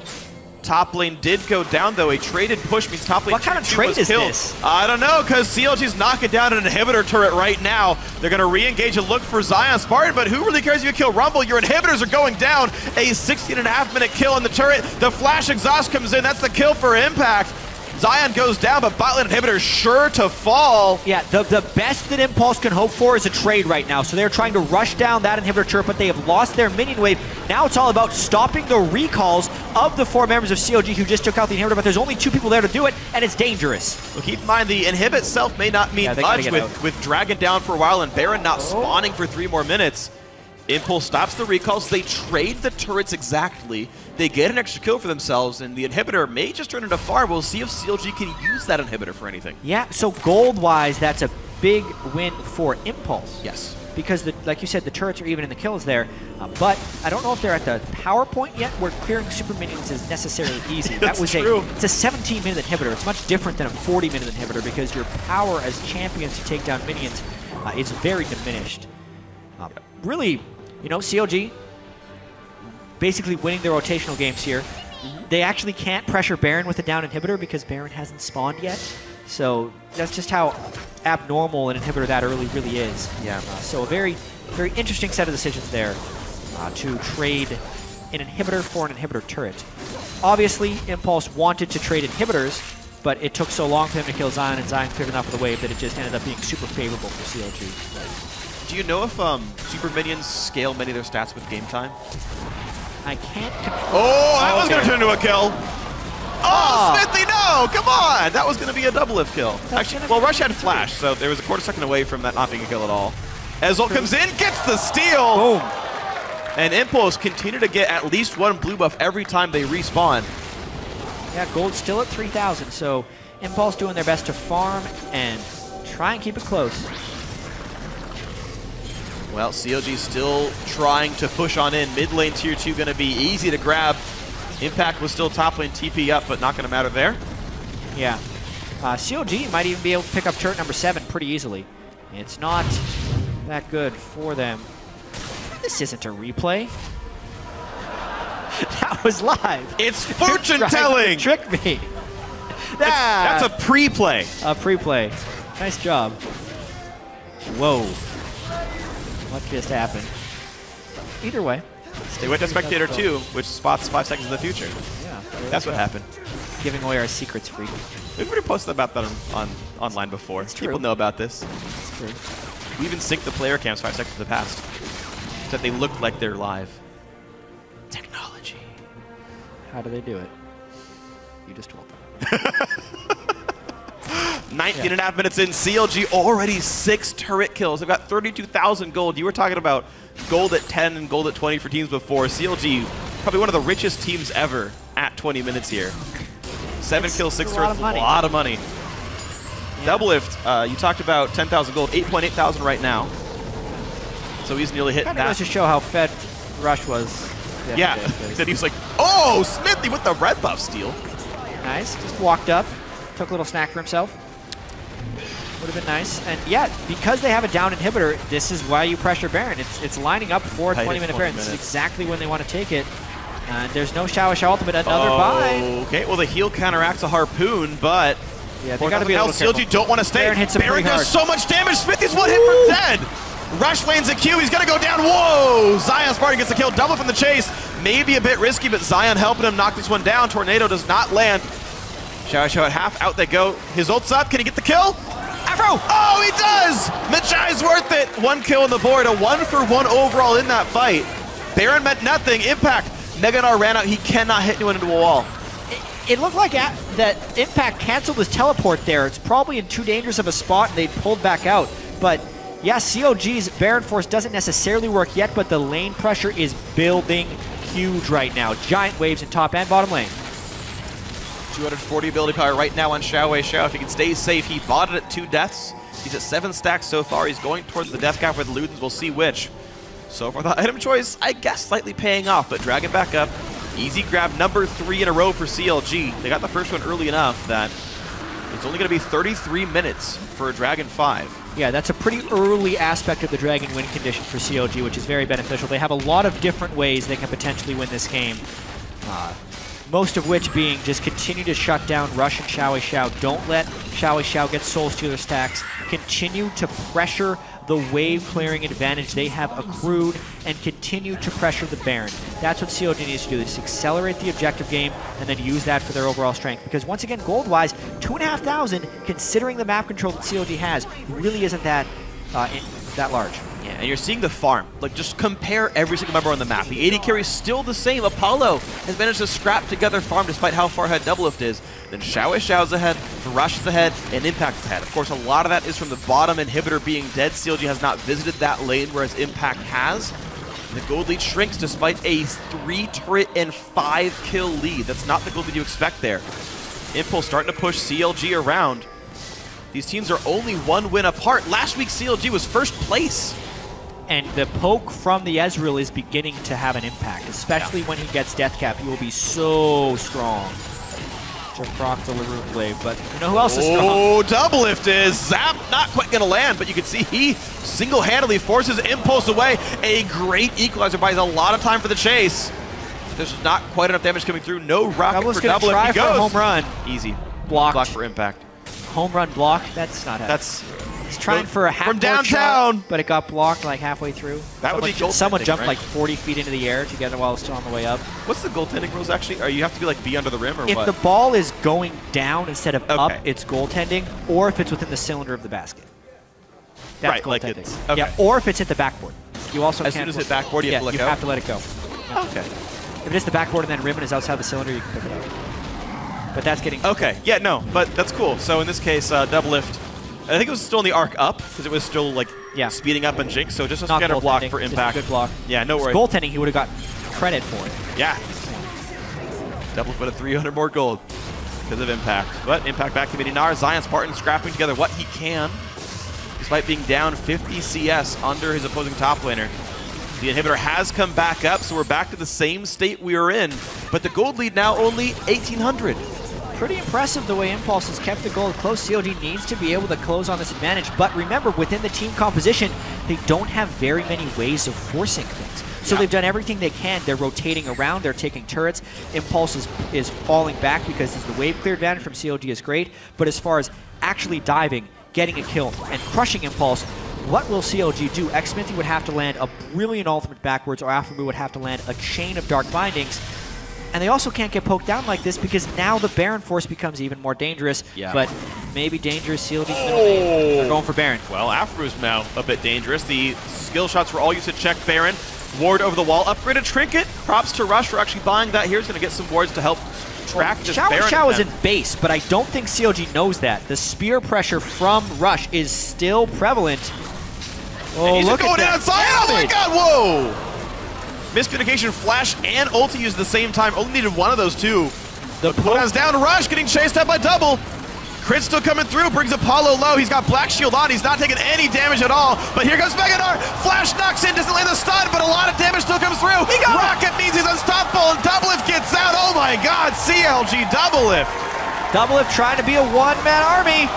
S1: Top lane did go down, though. A traded push means top lane
S2: What kind of trade is this?
S1: I don't know, because CLG's knocking down an inhibitor turret right now. They're going to re-engage and look for Zion Spartan, but who really cares if you kill Rumble? Your inhibitors are going down. A 16.5-minute kill on the turret. The flash exhaust comes in. That's the kill for Impact. Zion goes down, but bot lane inhibitor is sure to fall.
S2: Yeah, the best that Impulse can hope for is a trade right now. So they're trying to rush down that inhibitor turret, but they have lost their minion wave. Now it's all about stopping the recalls of the 4 members of CLG who just took out the inhibitor, but there's only 2 people there to do it, and it's dangerous.
S1: Well, keep in mind, the inhibit itself may not mean much with Dragon down for a while and Baron not spawning for 3 more minutes. Impulse stops the recalls. They trade the turrets exactly. They get an extra kill for themselves, and the inhibitor may just turn into farm. We'll see if CLG can use that inhibitor for anything.
S2: Yeah, so gold-wise, that's a big win for Impulse.
S1: Yes.
S2: Because, like you said, the turrets are even in the kills there. But I don't know if they're at the power point yet where clearing super minions is necessarily easy.
S1: That's true.
S2: It's a 17-minute inhibitor. It's much different than a 40-minute inhibitor because your power as champions to take down minions is very diminished. Really, you know, CLG basically winning their rotational games here. They actually can't pressure Baron with a down inhibitor because Baron hasn't spawned yet. So that's just how abnormal an inhibitor that early really is.
S1: Yeah.
S2: So a very, very interesting set of decisions there to trade an inhibitor for an inhibitor turret. Obviously, Impulse wanted to trade inhibitors, but it took so long for him to kill Zion, and Zion cleared enough of the wave that it just ended up being super favorable for CLG.
S1: Do you know if super minions scale many of their stats with game time?
S2: I can't confirm.
S1: Oh, that was going to turn into a kill. Oh, Smithy, no! Come on! That was going to be a double lift kill. Actually, well, Rush had flash, so there was a quarter second away from that not being a kill at all. Ezreal comes in, gets the steal!
S2: Boom.
S1: And Impulse continue to get at least 1 blue buff every time they respawn.
S2: Yeah, gold's still at 3,000, so Impulse doing their best to farm and try and keep it close.
S1: Well, CLG still trying to push on in. Mid lane tier 2 going to be easy to grab. Impact was still top lane TP up, but not going to matter there.
S2: Yeah. CLG might even be able to pick up turret number 7 pretty easily. It's not that good for them. This isn't a replay. That was live.
S1: It's fortune telling.
S2: Trick me.
S1: That's a pre-play.
S2: A pre-play. Nice job. Whoa. What just happened? Either way.
S1: They went to Spectator 2, which spots 5 seconds in the future.
S2: Yeah.
S1: That's what happened.
S2: Giving away our secrets, freak.
S1: We've already posted about that online before. People know about this.
S2: It's true.
S1: We even synced the player cams 5 seconds in the past, so that they look like they're live. Technology.
S2: How do they do it? You just told them.
S1: 19 and a half minutes in, CLG already 6 turret kills. They've got 32,000 gold. You were talking about gold at 10 and gold at 20 for teams before. CLG, probably one of the richest teams ever at 20 minutes here. 7 kills, 6 turrets, a lot of money. Yeah. Doublelift, you talked about 10,000 gold, 8.8 thousand right now. So he's nearly hitting that.
S2: Kind of goes to show how fed Rush was.
S1: Yeah, then he was like, oh, Smithy with the red buff steal.
S2: Nice, just walked up, took a little snack for himself. Would have been nice. And yeah, because they have a down inhibitor, this is why you pressure Baron. It's lining up for a 20-minute Baron. This is exactly when they want to take it. There's no Shower ultimate, another buy.
S1: Okay, well the heal counteracts a harpoon, but
S2: yeah, they got to be a little careful.
S1: CLG don't want to stay.
S2: Baron hits him
S1: Baron
S2: pretty
S1: does
S2: hard.
S1: so much damage. Smithy's one hit from dead. Rush lanes a Q. He's going to go down. Whoa! Zion Spartan gets the kill. Double from the chase. Maybe a bit risky, but Zion helping him knock this one down. Tornado does not land. Shower at half. Out they go. His ult's up. Can he get the kill? Afro! Oh, he does! Machai's worth it. 1 kill on the board. A 1-for-1 overall in that fight. Baron meant nothing. Impact. Neganar ran out. He cannot hit anyone into a wall.
S2: It looked like that Impact canceled his teleport there. It's probably in too dangerous of a spot, and they pulled back out. But yeah, CLG's Baron Force doesn't necessarily work yet, but the lane pressure is building huge right now. Giant waves in top and bottom lane.
S1: 240 ability power right now on Xiao. Xiao, if he can stay safe, he bought it at 2 deaths. He's at 7 stacks so far. He's going towards the death cap with Ludens. We'll see which. So far, the item choice, I guess, slightly paying off, but drag it back up. Easy grab, number 3 in a row for CLG. They got the first one early enough that it's only going to be 33 minutes for a Dragon 5.
S2: Yeah, that's a pretty early aspect of the Dragon win condition for CLG, which is very beneficial. They have a lot of different ways they can potentially win this game. Most of which being just continue to shut down Rush and Xiao. Don't let Xiao get Soul Stealer stacks. Continue to pressure the wave clearing advantage they have accrued and continue to pressure the Baron. That's what CLG needs to do. They just accelerate the objective game and then use that for their overall strength. Because once again, gold-wise, 2,500, considering the map control that CLG has, really isn't that that large.
S1: Yeah, and you're seeing the farm. Like, just compare every single member on the map. The AD carry is still the same. Apollo has managed to scrap together farm despite how far ahead Doublelift is. Then Xiao's ahead, Rush is ahead, and Impact is ahead. Of course, a lot of that is from the bottom inhibitor being dead. CLG has not visited that lane, whereas Impact has. The gold lead shrinks despite a 3 turret and 5 kill lead. That's not the gold lead you expect there. Impulse starting to push CLG around. These teams are only 1 win apart. Last week, CLG was first place.
S2: And the poke from the Ezreal is beginning to have an impact, especially when he gets Death Cap. He will be so strong to proc the Larue Glaive. But you know who else is strong?
S1: Oh, Doublelift is Zap, not quite going to land, but you can see he single-handedly forces Impulse away. A great equalizer, buys a lot of time for the chase. There's not quite enough damage coming through. No rocket for Doublelift. He goes.
S2: For a home run.
S1: Easy.
S2: Blocked.
S1: Block for Impact.
S2: Home run block? That's not happening. He's trying for a half
S1: from downtown,
S2: shot, but it got blocked like halfway through.
S1: That would be goaltending.
S2: Someone jumped
S1: right?
S2: like 40 feet into the air to get it while it's still on the way up.
S1: What's the goaltending rules actually? Or you have to be like be under the rim or
S2: if
S1: what?
S2: If the ball is going down instead of up, it's goaltending, or if it's within the cylinder of the basket. That's goaltending.
S1: Like okay.
S2: Yeah, or if it's at the backboard. You also
S1: as soon as it's backboard, you have to let go.
S2: You have to let it go. Yeah.
S1: Okay.
S2: If it is the backboard and then ribbon is outside the cylinder, you can pick it up. But that's getting...
S1: Okay, yeah, no, but that's cool. So in this case, Doublelift, I think it was still in the arc up, because it was still like speeding up and Jinx, so just a scatter block for Impact.
S2: Good block.
S1: Yeah, no worries.
S2: Goaltending, he would have got credit for it.
S1: Yeah. Doublelift with a 300 more gold because of Impact. But Impact back to Medinar. Zion Spartan scrapping together what he can, despite being down 50 CS under his opposing top laner. The inhibitor has come back up, so we're back to the same state we were in, but the gold lead now only 1,800.
S2: Pretty impressive the way Impulse has kept the gold close. CLG needs to be able to close on this advantage, but remember, within the team composition, they don't have very many ways of forcing things. So they've done everything they can. They're rotating around, they're taking turrets. Impulse is falling back because the wave clear advantage from CLG is great, but as far as actually diving, getting a kill, and crushing Impulse, what will CLG do? Xminty would have to land a brilliant ultimate backwards, or Aphromoo would have to land a chain of dark bindings. And they also can't get poked down like this because now the Baron Force becomes even more dangerous.
S1: Yeah.
S2: But maybe dangerous. CLG's middle lane. They're going for Baron.
S1: Well, Aphromoo's now a bit dangerous. The skill shots were all used to check Baron. Ward over the wall, upgraded Trinket. Props to Rush for actually buying that here. He's going to get some wards to help track this Baron.
S2: Xiao is in base, but I don't think CLG knows that. The spear pressure from Rush is still prevalent.
S1: Oh, look at that. Inside. Oh my god, whoa! Miscommunication, flash and ulti used at the same time. Only needed one of those two. The Pona's down, Rush getting chased up by double. Crit still coming through, brings Apollo low. He's got Black Shield on, he's not taking any damage at all. But here goes Megadar. Flash knocks in, doesn't land the stun, but a lot of damage still comes through. Rocket means he's unstoppable, and Doublelift gets out. Oh my god, CLG Doublelift.
S2: Doublelift trying to be a one-man army.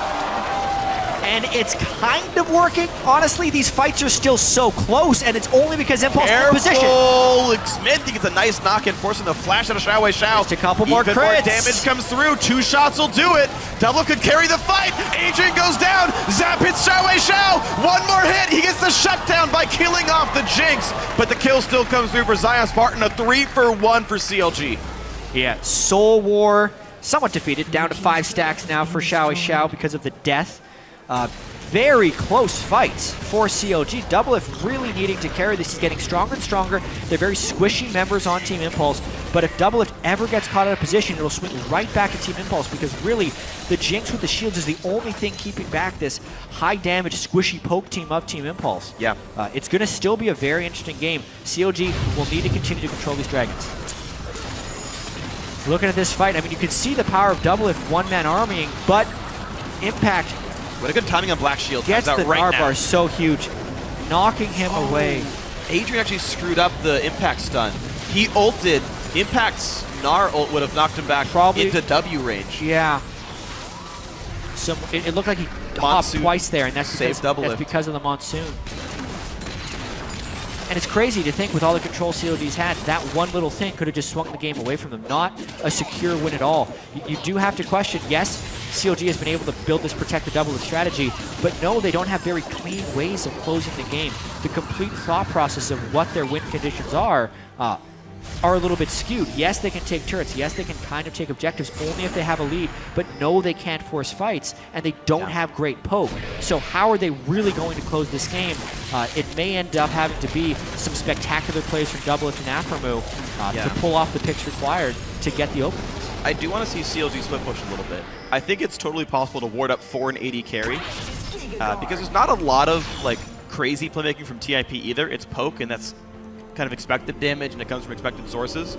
S2: And it's kind of working. Honestly, these fights are still so close, and it's only because Impulse in position.
S1: Xminty gets a nice knock-in, forcing the flash out of Xiao.
S2: Just a couple more crits.
S1: More damage comes through. 2 shots will do it. Double could carry the fight. Adrian goes down. Zap hits Xiao. One more hit. He gets the shutdown by killing off the Jinx. But the kill still comes through for Zion Spartan. A 3-for-1 for CLG.
S2: Yeah, Soul War somewhat defeated. Down to 5 stacks now for Xiao because of the death. Very close fights for CLG. Doublelift really needing to carry this. He's getting stronger and stronger. They're very squishy members on Team Impulse, but if Doublelift ever gets caught out of position, it'll swing right back at Team Impulse because really, the Jinx with the shields is the only thing keeping back this high damage, squishy poke team of Team Impulse.
S1: Yeah.
S2: It's going to still be a very interesting game. CLG will need to continue to control these dragons. Looking at this fight, I mean, you can see the power of Doublelift one-man armying, but Impact
S1: what a good timing on Black Shield.
S2: Gets the
S1: right
S2: bar so huge, knocking him away.
S1: Adrian actually screwed up the Impact stun. He ulted. Impact's Gnar ult would have knocked him back into W range.
S2: Yeah. So it looked like he hopped twice there, and that's because of the Monsoon. And it's crazy to think with all the control CLG's had, that one little thing could have just swung the game away from them. Not a secure win at all. You do have to question, yes, CLG has been able to build this protect the double strategy, but no, they don't have very clean ways of closing the game. The complete thought process of what their win conditions are a little bit skewed. Yes, they can take turrets. Yes, they can kind of take objectives only if they have a lead, but no, they can't force fights, and they don't have great poke. So how are they really going to close this game? It may end up having to be some spectacular plays from Doublelift and Aphromoo to pull off the picks required to get the openings.
S1: I do want to see CLG split push a little bit. I think it's totally possible to ward up 4 and 80 carry because there's not a lot of like crazy playmaking from TIP either. It's poke, and that's kind of expected damage, and it comes from expected sources.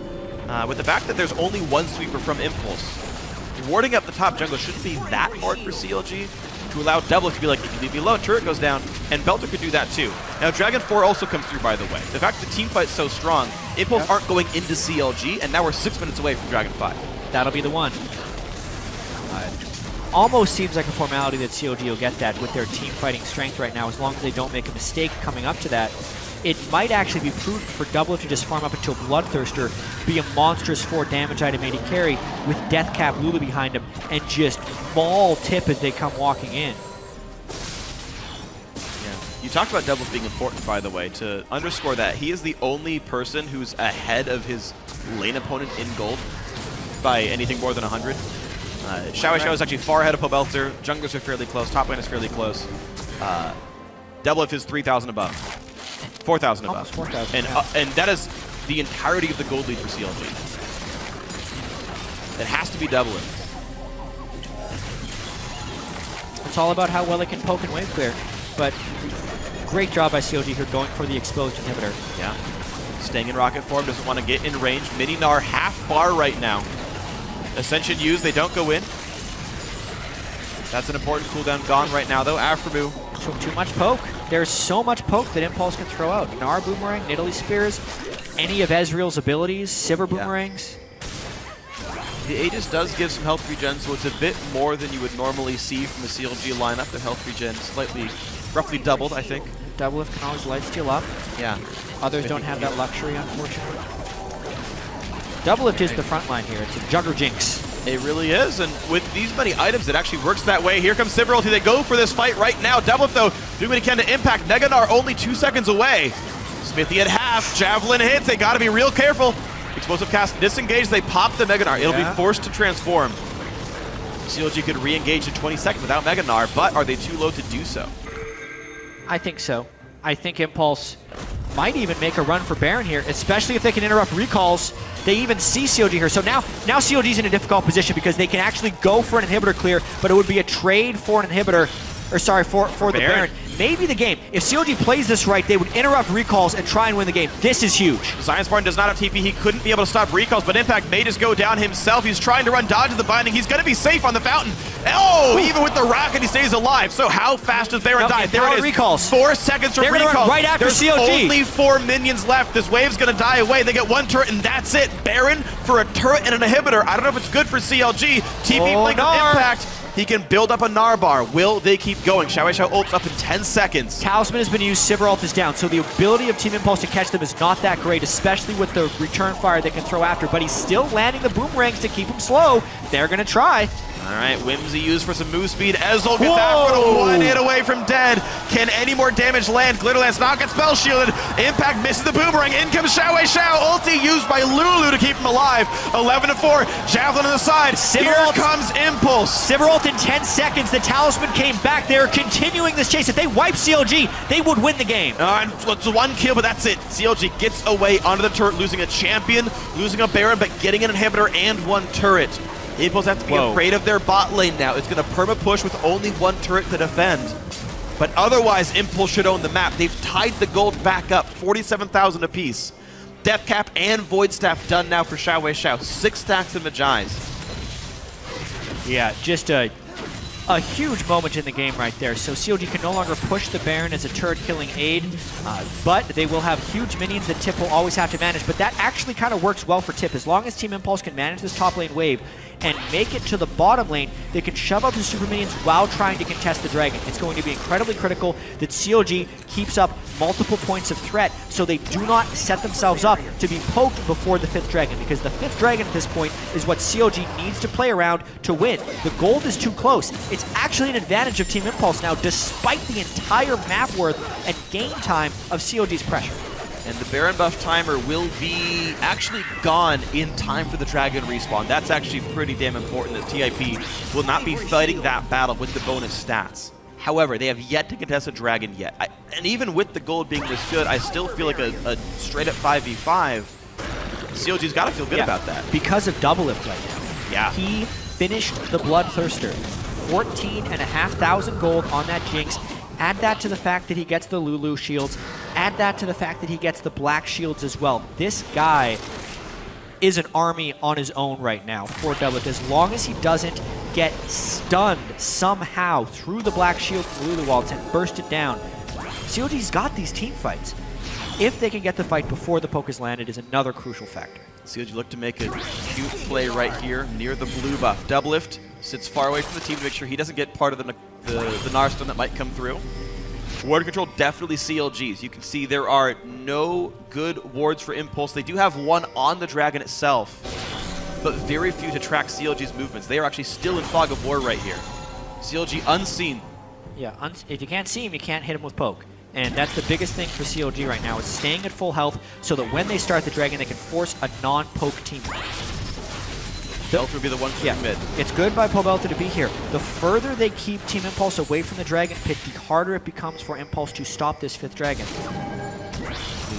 S1: With the fact that there's only one sweeper from Impulse, warding up the top jungle shouldn't be that hard for CLG to allow Double to be like, if you leave me alone, turret goes down, and Belter could do that too. Now, Dragon 4 also comes through, by the way. The fact that the team fight's so strong, Impulse aren't going into CLG, and now we're 6 minutes away from Dragon 5.
S2: That'll be the one. Almost seems like a formality that CLG will get that with their team fighting strength right now, as long as they don't make a mistake coming up to that. It might actually be prudent for Doublelift to just farm up until Bloodthirster, be a monstrous 4 damage item 80 carry with Deathcap Lulu behind him, and just maul Tip as they come walking in.
S1: Yeah. You talked about Doublelift being important, by the way. To underscore that, he is the only person who's ahead of his lane opponent in gold by anything more than 100. Xiao is actually far ahead of Pobelter. Junglers are fairly close. Top lane is fairly close. Doublelift is 3,000 above. 4,000 above.
S2: Almost 4,000.
S1: And that is the entirety of the gold lead for CLG. It has to be Doublelift.
S2: It's all about how well they can poke and wave clear. But great job by CLG here going for the exposed inhibitor.
S1: Yeah. Staying in rocket form, doesn't want to get in range. Mini Gnar half bar right now. Ascension used, they don't go in. That's an important cooldown gone right now though. Aphromoo.
S2: Too much poke. There's so much poke that Impulse can throw out. Gnar Boomerang, Nidalee Spears, any of Ezreal's abilities, Sivir Boomerangs.
S1: The Aegis does give some health regen, so it's a bit more than you would normally see from a CLG lineup. The health regen slightly, roughly doubled, I think.
S2: Doublelift can always lifesteal up.
S1: Yeah.
S2: Others don't have that luxury, unfortunately. Doublelift is the front line here. It's a Jugger Jinx.
S1: It really is, and with these many items, it actually works that way. Here comes Sivir ulti. They go for this fight right now. Doublelift, though, doing what he can to impact. Mega Gnar only 2 seconds away. Smithy at half. Javelin hits. They got to be real careful. Explosive cast disengaged. They pop the Mega Gnar. It'll be forced to transform. CLG could re-engage in 20 seconds without Mega Gnar, but are they too low to do so?
S2: I think so. I think Impulse might even make a run for Baron here, especially if they can interrupt recalls. They even see CLG here. So now CLG's in a difficult position because they can actually go for an inhibitor clear, but it would be a trade for an inhibitor, or sorry, for the Baron. Maybe the game. If CLG plays this right, they would interrupt recalls and try and win the game. This is huge.
S1: Zion Spartan does not have TP. He couldn't be able to stop recalls, but Impact may just go down himself. He's trying to run dodge the binding. He's going to be safe on the fountain. Oh, even with the rocket, he stays alive. So how fast does Baron die? There it is.
S2: Recalls.
S1: 4 seconds for recalls.
S2: Run right after
S1: There's
S2: CLG.
S1: only 4 minions left. This wave's going to die away. They get 1 turret, and that's it. Baron for a turret and an inhibitor. I don't know if it's good for CLG. TP Blink with Impact. He can build up a Gnar bar. Will they keep going? Xiao ults up in 10 seconds.
S2: Talisman has been used, Sivir ult is down, so the ability of Team Impulse to catch them is not that great, especially with the return fire they can throw after, but he's still landing the boomerangs to keep him slow. They're going to try.
S1: All right, Whimsy used for some move speed. Ezreal gets after 1 hit away from dead. Can any more damage land? Glitterlance not get spell shielded. Impact misses the boomerang. In comes Xiao. Ulti used by Lulu to keep him alive. 11-4. Javelin on the side. Here comes Impulse.
S2: Sivir ult in 10 seconds. The Talisman came back. They're continuing this chase. If they wipe CLG, they would win the game.
S1: And it's 1 kill, but that's it. CLG gets away onto the turret, losing a champion, losing a Baron, but getting an inhibitor and 1 turret. Impulse have to be afraid of their bot lane now. It's going to perma-push with only 1 turret to defend. But otherwise, Impulse should own the map. They've tied the gold back up, 47,000 apiece. Death Cap and Void Staff done now for Xiao. 6 stacks in Magi's.
S2: Yeah, just a huge moment in the game right there. So CLG can no longer push the Baron as a turret-killing aid, but they will have huge minions that Tip will always have to manage. But that actually kind of works well for Tip. As long as Team Impulse can manage this top lane wave and make it to the bottom lane, they can shove out the super minions while trying to contest the dragon. It's going to be incredibly critical that CLG keeps up multiple points of threat so they do not set themselves up to be poked before the 5th dragon, because the 5th dragon at this point is what CLG needs to play around to win. The gold is too close. It's actually an advantage of Team Impulse now, despite the entire map worth and game time of CLG's pressure.
S1: And the Baron buff timer will be actually gone in time for the Dragon respawn. That's actually pretty damn important that TIP will not be fighting that battle with the bonus stats. However, they have yet to contest a Dragon yet. And even with the gold being this good, I still feel like a straight-up 5v5. CLG's got to feel good about that.
S2: Because of Doublelift right now.
S1: Yeah.
S2: He finished the Bloodthirster. 14,500 gold on that Jinx. Add that to the fact that he gets the Lulu shields. Add that to the fact that he gets the black shields as well. This guy is an army on his own right now for Doublelift. As long as he doesn't get stunned somehow through the black shield Lulu walls and burst it down, CLG's got these team fights. If they can get the fight before the poke is landed is another crucial factor.
S1: CLG look to make a cute play right here near the blue buff. Doublelift sits far away from the team to make sure he doesn't get part of the Gnar stun that might come through. Ward control, definitely CLG's. You can see there are no good wards for Impulse. They do have 1 on the Dragon itself, but very few to track CLG's movements. They are actually still in fog of war right here. CLG unseen.
S2: Yeah, if you can't see him, you can't hit him with poke. And that's the biggest thing for CLG right now, is staying at full health so that when they start the Dragon, they can force a non-poke team.
S1: Belter would be the one for mid.
S2: It's good by Pobelta to be here. The further they keep Team Impulse away from the Dragon pit, the harder it becomes for Impulse to stop this 5th Dragon.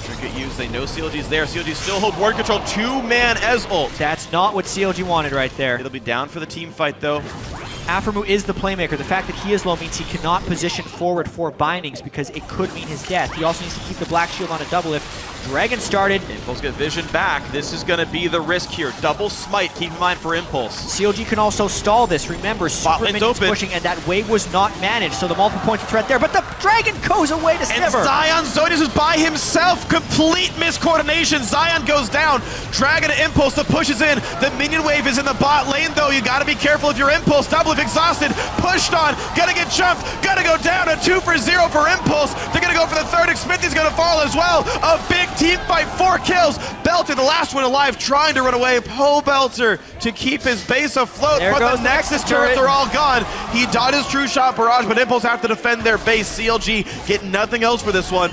S1: Trinket used, they know CLG's there. CLG still hold ward control, 2-man Ez ult.
S2: That's not what CLG wanted right there.
S1: It'll be down for the team fight though.
S2: Aphromoo is the playmaker. The fact that he is low means he cannot position forward for bindings because it could mean his death. He also needs to keep the black shield on a Doublelift. Dragon started.
S1: Impulse get vision back. This is going to be the risk here. Double smite, keep in mind for Impulse.
S2: CLG can also stall this. Remember, super minions pushing, and that wave was not managed, so the multiple points of threat there, but the Dragon goes away to Sniver.
S1: And Zion Zodius is by himself. Complete miscoordination. Zion goes down. Dragon and Impulse, the push is in. The minion wave is in the bot lane, though. You got to be careful if you're Impulse. Double if exhausted. Pushed on. Gonna get jumped. Gonna go down. A 2 for 0 for Impulse. They're gonna go for the third. Smithy's gonna fall as well. A big team fight, 4 kills. Belter, the last one alive, trying to run away. Poe Belter to keep his base afloat,
S2: there
S1: but
S2: goes
S1: the Nexus turrets are all gone. He dodged his true shot barrage, but Impulse have to defend their base. CLG get nothing else for this one.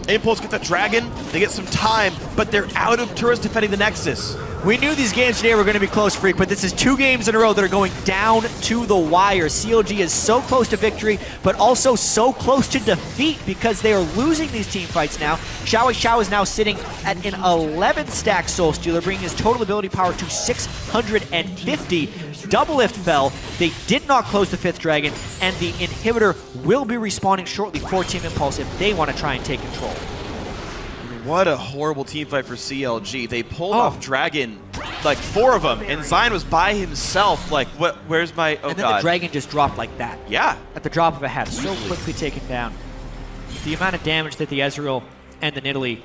S1: Impulse get the Dragon, they get some time, but they're out of turrets defending the Nexus.
S2: We knew these games today were going to be close, Freak, but this is 2 games in a row that are going down to the wire. CLG is so close to victory, but also so close to defeat because they are losing these team fights now. Xiao is now sitting at an 11 stack Soul Stealer, bringing his total ability power to 650. Doublelift fell. They did not close the 5th Dragon, and the inhibitor will be respawning shortly for Team Impulse if they want to try and take control.
S1: What a horrible team fight for CLG. They pulled off Dragon, like 4 of them, and Zion was by himself. Like, what? Where's my? Oh,
S2: and then
S1: God.
S2: the Dragon just dropped like that.
S1: Yeah.
S2: At the drop of a hat, so quickly taken down. The amount of damage that the Ezreal and the Nidalee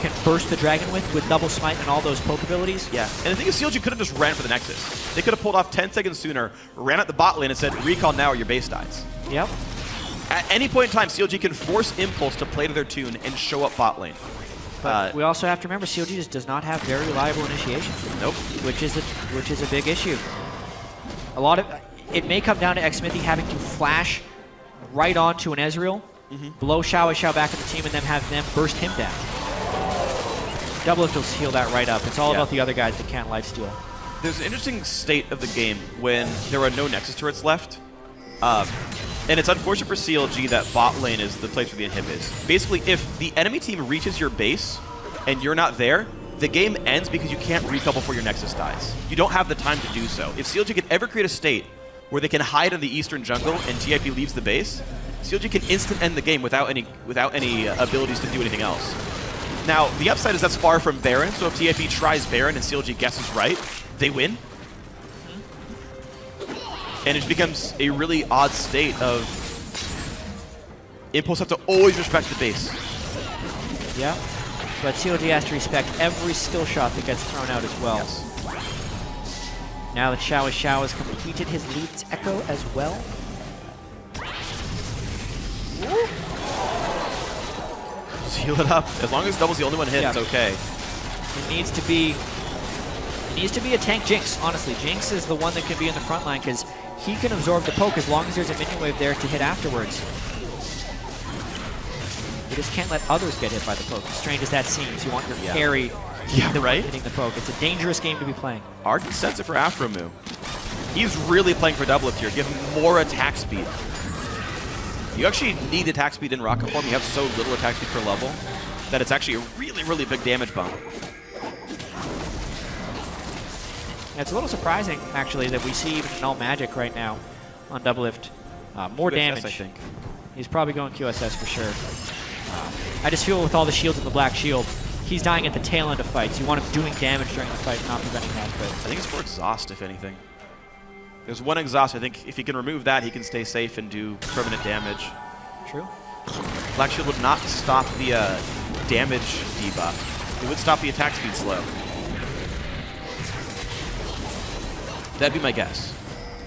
S2: can burst the Dragon with double smite and all those poke abilities.
S1: Yeah, and the thing is, CLG could have just ran for the Nexus. They could have pulled off 10 seconds sooner, ran at the bot lane and said, recall now or your base dies.
S2: Yep.
S1: At any point in time, CLG can force Impulse to play to their tune and show up bot lane.
S2: But we also have to remember CLG just does not have very reliable initiation.
S1: Nope.
S2: Which is a big issue. A lot of it may come down to Xmithy having to flash right onto an Ezreal, blow Xiao back at the team, and then have them burst him down. Doublelift will heal that right up. It's all about the other guys that can't lifesteal.
S1: There's an interesting state of the game when there are no Nexus turrets left. And it's unfortunate for CLG that bot lane is the place where the inhib is. Basically, if the enemy team reaches your base and you're not there, the game ends because you can't recall before your Nexus dies. You don't have the time to do so. If CLG could ever create a state where they can hide in the eastern jungle and TIP leaves the base, CLG can instant end the game without any abilities to do anything else. Now, the upside is that's far from Baron, so if TIP tries Baron and CLG guesses right, they win. And it becomes a really odd state of Impulse have to always respect the base.
S2: Yeah, but CLG has to respect every skill shot that gets thrown out as well.
S1: Yes.
S2: Now that Xiao has completed his Lead's Echo as well.
S1: Just heal it up. As long as Double's the only one hit, it's okay.
S2: It needs to be a tank Jinx, honestly. Jinx is the one that can be in the front line because he can absorb the poke as long as there's a minion wave there to hit afterwards. You just can't let others get hit by the poke, as strange as that seems. You want your carry hitting the poke. It's a dangerous game to be playing.
S1: Hard to sense it for Afromu. He's really playing for Doublelift here. Give him more attack speed. You actually need attack speed in Rocket form. You have so little attack speed per level that it's actually a really, really big damage bump.
S2: It's a little surprising, actually, that we see even Null Magic right now on Doublelift. More
S1: QSS,
S2: damage.
S1: I think.
S2: He's probably going QSS for sure. I just feel with all the shields and the black shield, he's dying at the tail end of fights. You want him doing damage during the fight, not preventing that. But
S1: I think it's for exhaust, if anything. There's one exhaust. I think if he can remove that, he can stay safe and do permanent damage.
S2: True.
S1: Black shield would not stop the damage debuff. It would stop the attack speed slow. That'd be my guess.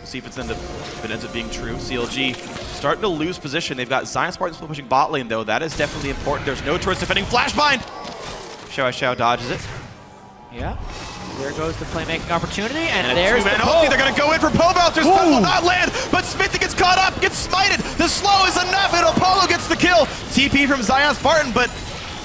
S1: See if it ends up being true. CLG starting to lose position. They've got Zion Spartan still pushing bot lane, though. That is definitely important. There's no turrets defending. Flashbind! Xiao dodges it.
S2: Yeah. There goes the playmaking opportunity, and there's the
S1: Poe. They're going to go in for Poe Belter. Spell will not land, but Smithy gets caught up, gets smited. The slow is enough, and Apollo gets the kill. TP from Zion Spartan, but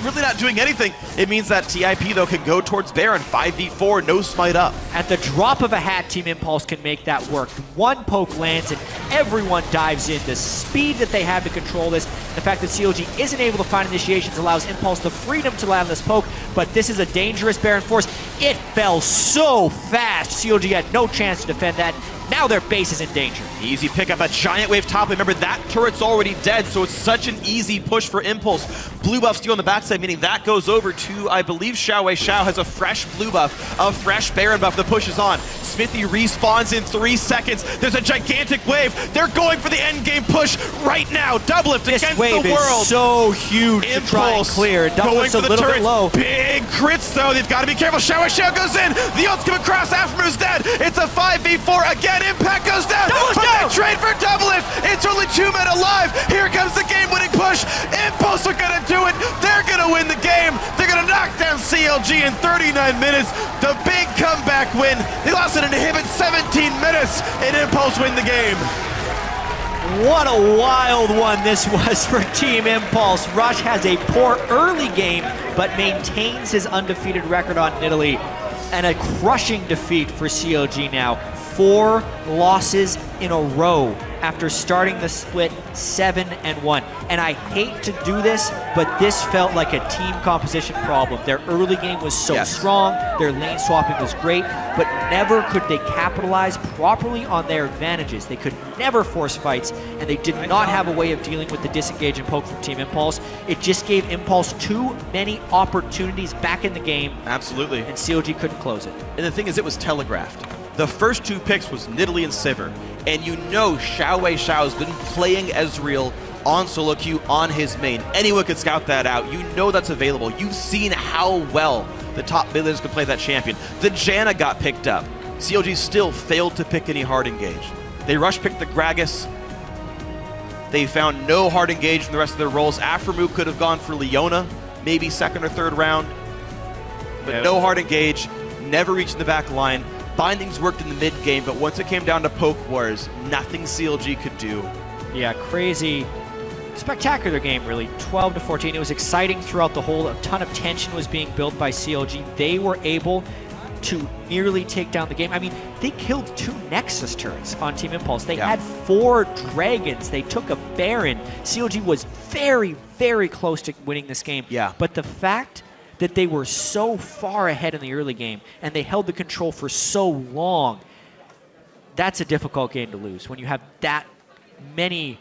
S1: really not doing anything. It means that TIP, though, can go towards Baron. 5v4, no smite up.
S2: At the drop of a hat, Team Impulse can make that work. One poke lands, and everyone dives in. The speed that they have to control this, The fact that CLG isn't able to find initiations allows Impulse the freedom to land this poke, but this is a dangerous Baron Force. It fell so fast. CLG had no chance to defend that. Now their base is in danger.
S1: Easy pick up a giant wave top. Remember, that turret's already dead, so it's such an easy push for Impulse. Blue buff steal on the backside, meaning that goes over to, I believe, Xiaowei. Xiao has a fresh blue buff, a fresh Baron buff. The push is on. Smithy respawns in 3 seconds. There's a gigantic wave. They're going for the end game push right now. Doublelift against the world.
S2: This wave is so huge to try and clear. Doublelift's a little bit low.
S1: Big crits, though. They've got to be careful. Xiao goes in. The ult's come across. Aftermoon's dead. It's a 5v4 again. Impact goes down. But they trade for Doublelift. It's only 2 men alive. Here comes the game-winning push. Impulse are going to do it. They're going to win the game. They're going to knock down CLG in 39 minutes. The big comeback win. They lost an inhibit 17 minutes, and Impulse win the game.
S2: What a wild one this was for Team Impulse. Rush has a poor early game, but maintains his undefeated record on Italy. And a crushing defeat for CLG now. 4 losses in a row after starting the split 7-1. And I hate to do this, but this felt like a team composition problem. Their early game was so strong, their lane swapping was great, but never could they capitalize properly on their advantages. They could never force fights, and they did not have a way of dealing with the disengage and poke from Team Impulse. It just gave Impulse too many opportunities back in the game.
S1: Absolutely.
S2: And CLG couldn't close it.
S1: And the thing is, it was telegraphed. The first 2 picks was Nidalee and Sivir, and you know Xiao's been playing Ezreal on solo queue on his main. Anyone could scout that out. You know that's available. You've seen how well the top mid laners could play that champion. The Janna got picked up. CLG still failed to pick any hard engage. They rush picked the Gragas. They found no hard engage from the rest of their roles. Afremu could have gone for Leona, maybe 2nd or 3rd round, but no hard engage, never reached the back line. Bindings worked in the mid game, but once it came down to poke wars, nothing CLG could do.
S2: Yeah, crazy, spectacular game really. 12-14. It was exciting throughout the whole. A ton of tension was being built by CLG. They were able to nearly take down the game. I mean, they killed 2 Nexus turrets on Team Impulse. They had 4 dragons. They took a Baron. CLG was very, very close to winning this game.
S1: Yeah.
S2: But the fact that they were so far ahead in the early game and they held the control for so long, that's a difficult game to lose when you have that many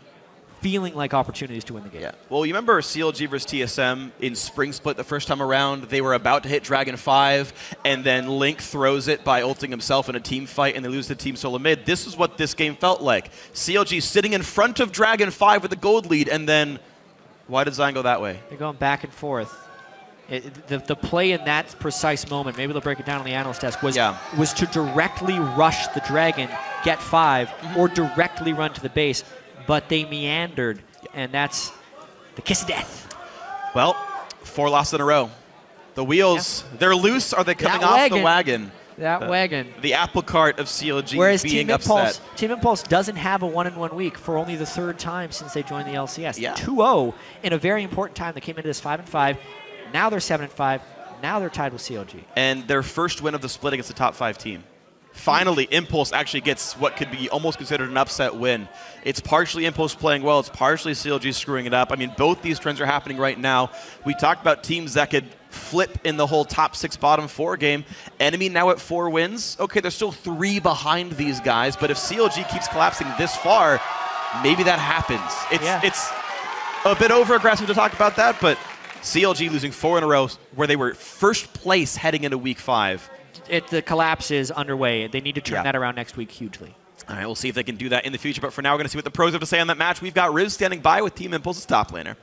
S2: feeling like opportunities to win the game.
S1: Yeah. Well, you remember CLG versus TSM in Spring Split the first time around? They were about to hit Dragon 5, and then Link throws it by ulting himself in a team fight, and they lose the team solo mid. This is what this game felt like. CLG sitting in front of Dragon 5 with a gold lead, and then why did Zion go that way?
S2: They're going back and forth. The play in that precise moment, maybe they'll break it down on the analyst desk, was to directly rush the Dragon, get 5, or directly run to the base. But they meandered, and that's the kiss of death.
S1: Well, 4 losses in a row. The wheels, they're loose. Are they coming off the wagon?
S2: That wagon.
S1: The apple cart of CLG
S2: Whereas
S1: being
S2: Team Impulse doesn't have a 1-in-1 week for only the 3rd time since they joined the LCS.
S1: Yeah.
S2: 2-0 in a very important time. They came into this 5-5. Now they're 7-5. Now they're tied with CLG.
S1: And their first win of the split against the top 5 team. Finally, Impulse actually gets what could be almost considered an upset win. It's partially Impulse playing well. It's partially CLG screwing it up. I mean, both these trends are happening right now. We talked about teams that could flip in the whole top 6, bottom 4 game. Enemy now at 4 wins. Okay, there's still 3 behind these guys, but if CLG keeps collapsing this far, maybe that happens. It's a bit over-aggressive to talk about that, but CLG losing 4 in a row where they were first place heading into week 5.
S2: The collapse is underway. They need to turn that around next week hugely.
S1: All right, we'll see if they can do that in the future. But for now, we're going to see what the pros have to say on that match. We've got Riz standing by with Team Impulse's top laner.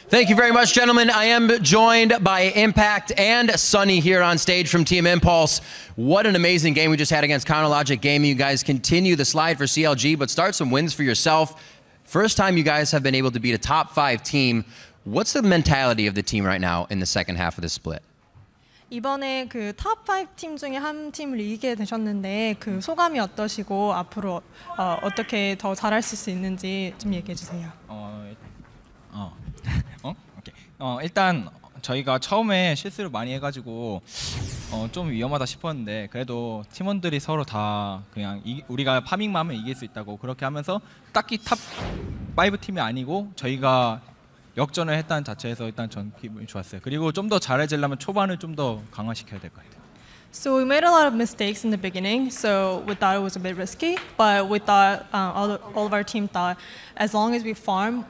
S4: Thank you very much, gentlemen. I am joined by Impact and Sunny here on stage from Team Impulse. What an amazing game we just had against Counterlogic Gaming. You guys continue the slide for CLG, but start some wins for yourself. First time you guys have been able to beat a top 5 team. What's the mentality of the team right now in the second half of this split?
S5: 이번에 그 탑5 팀 중에 한 팀을 이기게 되셨는데 그 소감이 어떠시고 앞으로 어떻게 더 잘할 수 있는지 좀 얘기해 주세요.
S6: 일단 저희가 처음에 실수를 많이 해가지고 좀 위험하다 싶었는데 그래도 팀원들이 서로 다 그냥 우리가 파밍만 하면 이길 수 있다고 그렇게 하면서 딱히 탑 탑5 팀이 아니고 저희가 역전을 했다는 자체에서 일단 전 기분이 좋았어요. 그리고 좀 더 잘해지려면 초반을 좀 더 강화시켜야 될 것 같아요.
S5: So we made a lot of mistakes in the beginning, so we thought it was a bit risky, but we thought all of our team thought as long as we farm,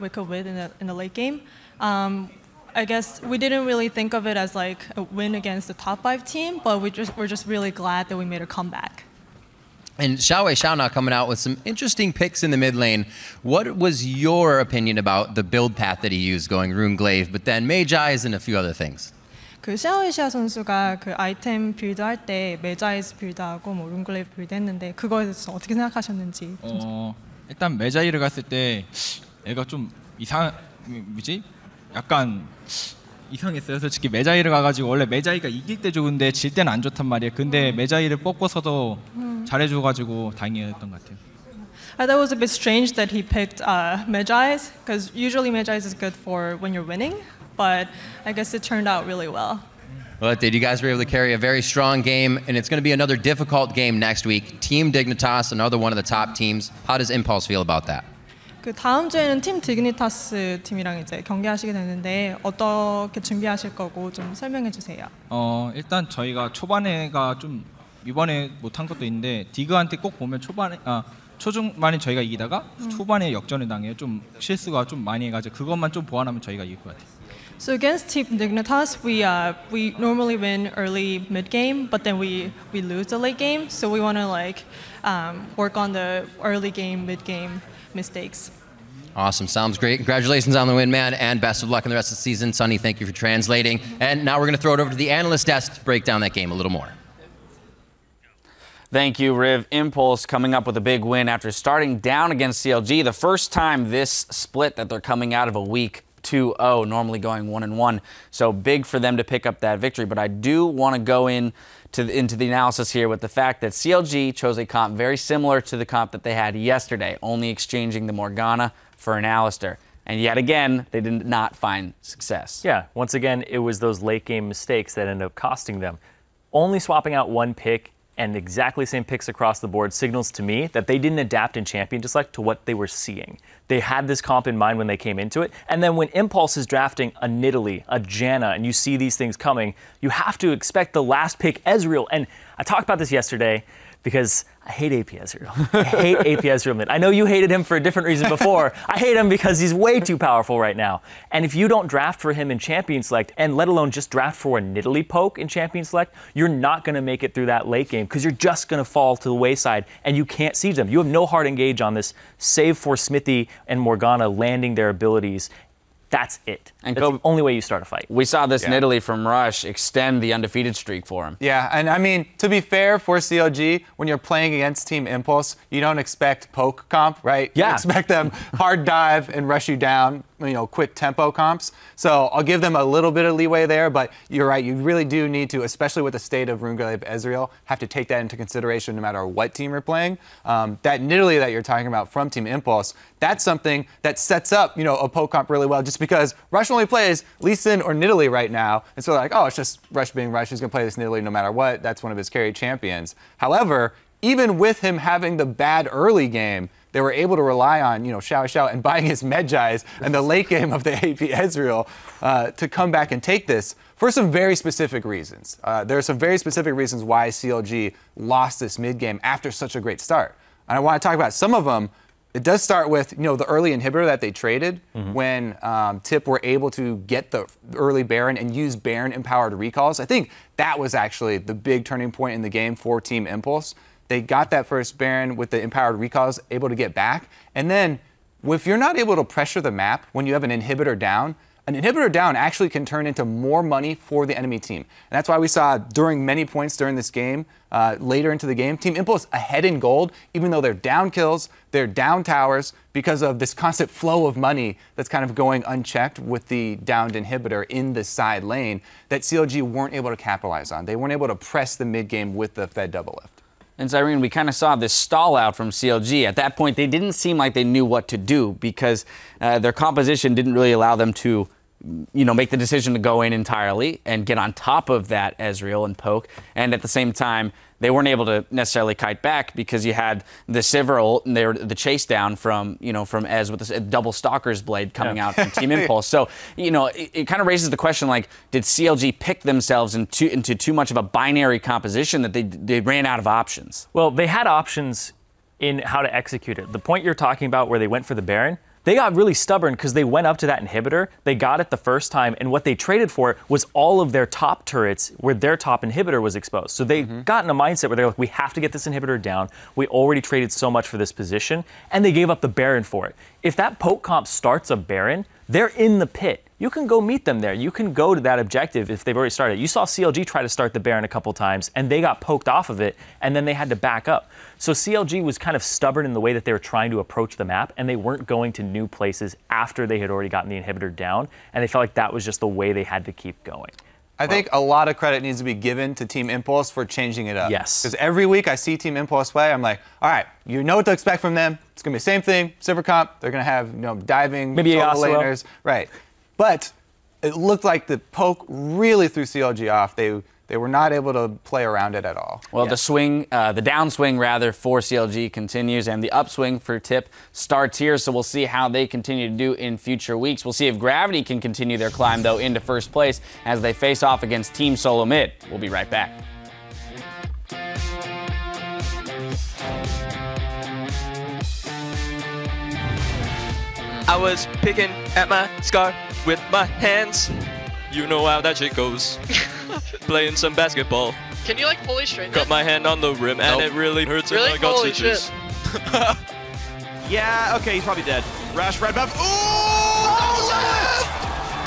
S5: we could win in the late game. I guess we didn't really think of it as like a win against the top 5 team, but we're just really glad that we made a comeback.
S4: And Xiaowei Xiaona coming out with some interesting picks in the mid lane. What was your opinion about the build path that he used, going Runeglaive, but then Magi and a few other things?
S5: 그 샤오이시아 선수가 그 아이템 빌드할 때 메자이즈 빌드하고 뭐 룬글레이브 빌드했는데 그거에 대해서 어떻게 생각하셨는지.
S6: 일단 메자이를 갔을 때 애가 좀 약간 이상했어요. 솔직히 메자이를 가가지고 원래 메자이가 이길 때 좋은데 질 때는 안 좋단 말이에요. 근데 메자이를 뽑고서도 잘해줘가지고 다행이었던 것 같아요.
S5: I thought it was a bit strange that he picked Mejai's, because usually Mejai's is good for when you're winning, but I guess it turned out really well.
S4: Well, it did. You guys were able to carry a very strong game, and it's going to be another difficult game next week. Team Dignitas, another one of the top teams. How does Impulse feel about that?
S5: 그 다음 주에는 팀 디그니타스 팀이랑 이제 경기하시게 되는데 어떻게 준비하실 거고 좀 설명해 주세요.
S6: 일단 저희가 초반에가 좀 이번에 못한 것도 있는데 디그한테 꼭 보면 초중반에 저희가 이기다가 초반에 역전을 당해요. 좀 실수가 좀 많이 해가지고 그것만 좀 보완하면 저희가 이길 것 같아요.
S5: So against Team Dignitas, we normally win early mid game, but then we lose the late game. So we want to work on the early game, mid game mistakes.
S4: Awesome. Sounds great. Congratulations on the win, man, and best of luck in the rest of the season. Sunny, thank you for translating. And now we're going to throw it over to the analyst desk to break down that game a little more.
S7: Thank you, Riv. Impulse coming up with a big win after starting down against CLG. The first time this split that they're coming out of a week 2-0, normally going 1-1. So big for them to pick up that victory. But I do want to go into the analysis here with the fact that CLG chose a comp very similar to the comp that they had yesterday, only exchanging the Morgana for an Alistair. And yet again, they did not find success.
S8: Yeah, once again, it was those late game mistakes that ended up costing them. Only swapping out one pick and exactly the same picks across the board signals to me that they didn't adapt in Champion Select to what they were seeing. They had this comp in mind when they came into it, and then when Impulse is drafting a Nidalee, a Janna, and you see these things coming, you have to expect the last pick, Ezreal. And I talked about this yesterday because I hate AP Ezreal. I hate AP Ezreal mid. I know you hated him for a different reason before. I hate him because he's way too powerful right now. And if you don't draft for him in Champion Select, and let alone just draft for a Nidalee poke in Champion Select, you're not going to make it through that late game because you're just going to fall to the wayside and you can't siege them. You have no hard engage on this, save for Smithy and Morgana landing their abilities. That's it. And that's the only way you start a fight.
S7: We saw this Nidalee from Rush extend the undefeated streak for him.
S9: Yeah, and I mean, to be fair for CLG, when you're playing against Team Impulse, you don't expect poke comp, right?
S8: Yeah.
S9: You expect them hard dive and rush you down, quick tempo comps. So I'll give them a little bit of leeway there, but you're right, you really do need to, especially with the state of Runeglaive Ezreal, have to take that into consideration no matter what team you're playing. That Nidalee that you're talking about from Team Impulse, that's something that sets up, a poke comp really well, just because Rush only plays Lee Sin or Nidalee right now, and so they're like, it's just Rush being Rush, he's going to play this Nidalee no matter what. That's one of his carry champions. However, even with him having the bad early game, they were able to rely on, Xiao and buying his Medjais and the late game of the AP Ezreal to come back and take this for some very specific reasons. There are some very specific reasons why CLG lost this mid game after such a great start. And I want to talk about some of them. It does start with, the early inhibitor that they traded when TIP were able to get the early Baron and use Baron-empowered recalls. I think that was actually the big turning point in the game for Team Impulse. They got that first Baron with the empowered recalls, able to get back. And then, if you're not able to pressure the map when you have an inhibitor down actually can turn into more money for the enemy team. And that's why we saw during many points during this game, later into the game, Team Impulse ahead in gold, even though they're down kills, they're down towers, because of this constant flow of money that's kind of going unchecked with the downed inhibitor in the side lane that CLG weren't able to capitalize on. They weren't able to press the mid game with the Fed double lift.
S7: And Cyrene, we kind of saw this stall out from CLG. At that point, they didn't seem like they knew what to do because their composition didn't really allow them to make the decision to go in entirely and get on top of that Ezreal and poke. And at the same time, they weren't able to necessarily kite back because you had the Sivir ult and the chase down from Ez with the double Stalker's Blade coming out from Team Impulse. So, it kind of raises the question, like, did CLG pick themselves into too much of a binary composition that they ran out of options?
S8: Well, they had options in how to execute it. The point you're talking about where they went for the Baron, they got really stubborn because they went up to that inhibitor, they got it the first time, and what they traded for was all of their top turrets where their top inhibitor was exposed. So they got in a mindset where they're like, we have to get this inhibitor down. We already traded so much for this position, and they gave up the Baron for it. If that poke comp starts a Baron, they're in the pit. You can go meet them there. You can go to that objective if they've already started. You saw CLG try to start the Baron a couple times, and they got poked off of it, and then they had to back up. So CLG was kind of stubborn in the way that they were trying to approach the map, and they weren't going to new places after they had already gotten the inhibitor down, and they felt like that was just the way they had to keep going.
S9: I think a lot of credit needs to be given to Team Impulse for changing it up.
S8: Yes.
S9: Because every week I see Team Impulse play, I'm like, all right, you know what to expect from them. It's going to be the same thing, Sivir comp. They're going to have diving,
S8: maybe
S9: solo laners. Right. But it looked like the poke really threw CLG off. They were not able to play around it at all.
S7: Well, the downswing rather for CLG continues, and the upswing for Tip starts here. So we'll see how they continue to do in future weeks. We'll see if Gravity can continue their climb though into first place as they face off against Team Solo Mid. We'll be right back.
S10: I was picking at my scarf with my hands. You know how that shit goes. Playing some basketball.
S11: Can you like fully straighten
S10: Got my hand on the rim and it really hurts and I got
S11: Holy
S10: stitches.
S1: Yeah, okay, he's probably dead. Rash, red buff. Ooh! Double lift!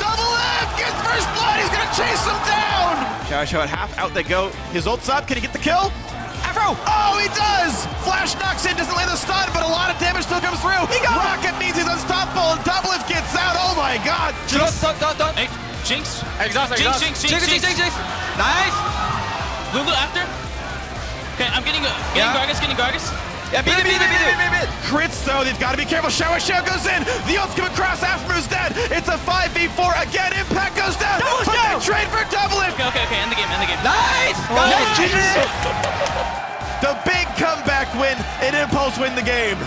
S1: Double lift! Gets first blood! He's gonna chase him down! Show at half, out they go. His ult's up, can he get the kill? Afro! Oh, he does! Flash knocks in, doesn't land the stun, but a lot of damage still comes through. He got Rocket means he's unstoppable, and double lift gets out. Oh my god!
S10: Done. Hey, Jinx.
S11: Exhaust.
S10: Jinx.
S11: Nice!
S10: Lulu after. Okay, I'm getting Gargus.
S1: Yeah, beat it. Crits though, they've got to be careful. Shower goes in. The ult's come across. Afro's dead. It's a 5v4 again. Impact goes down. But they trade for double lift.
S10: Okay, end the game.
S1: Nice! The big comeback win, and Impulse win the game.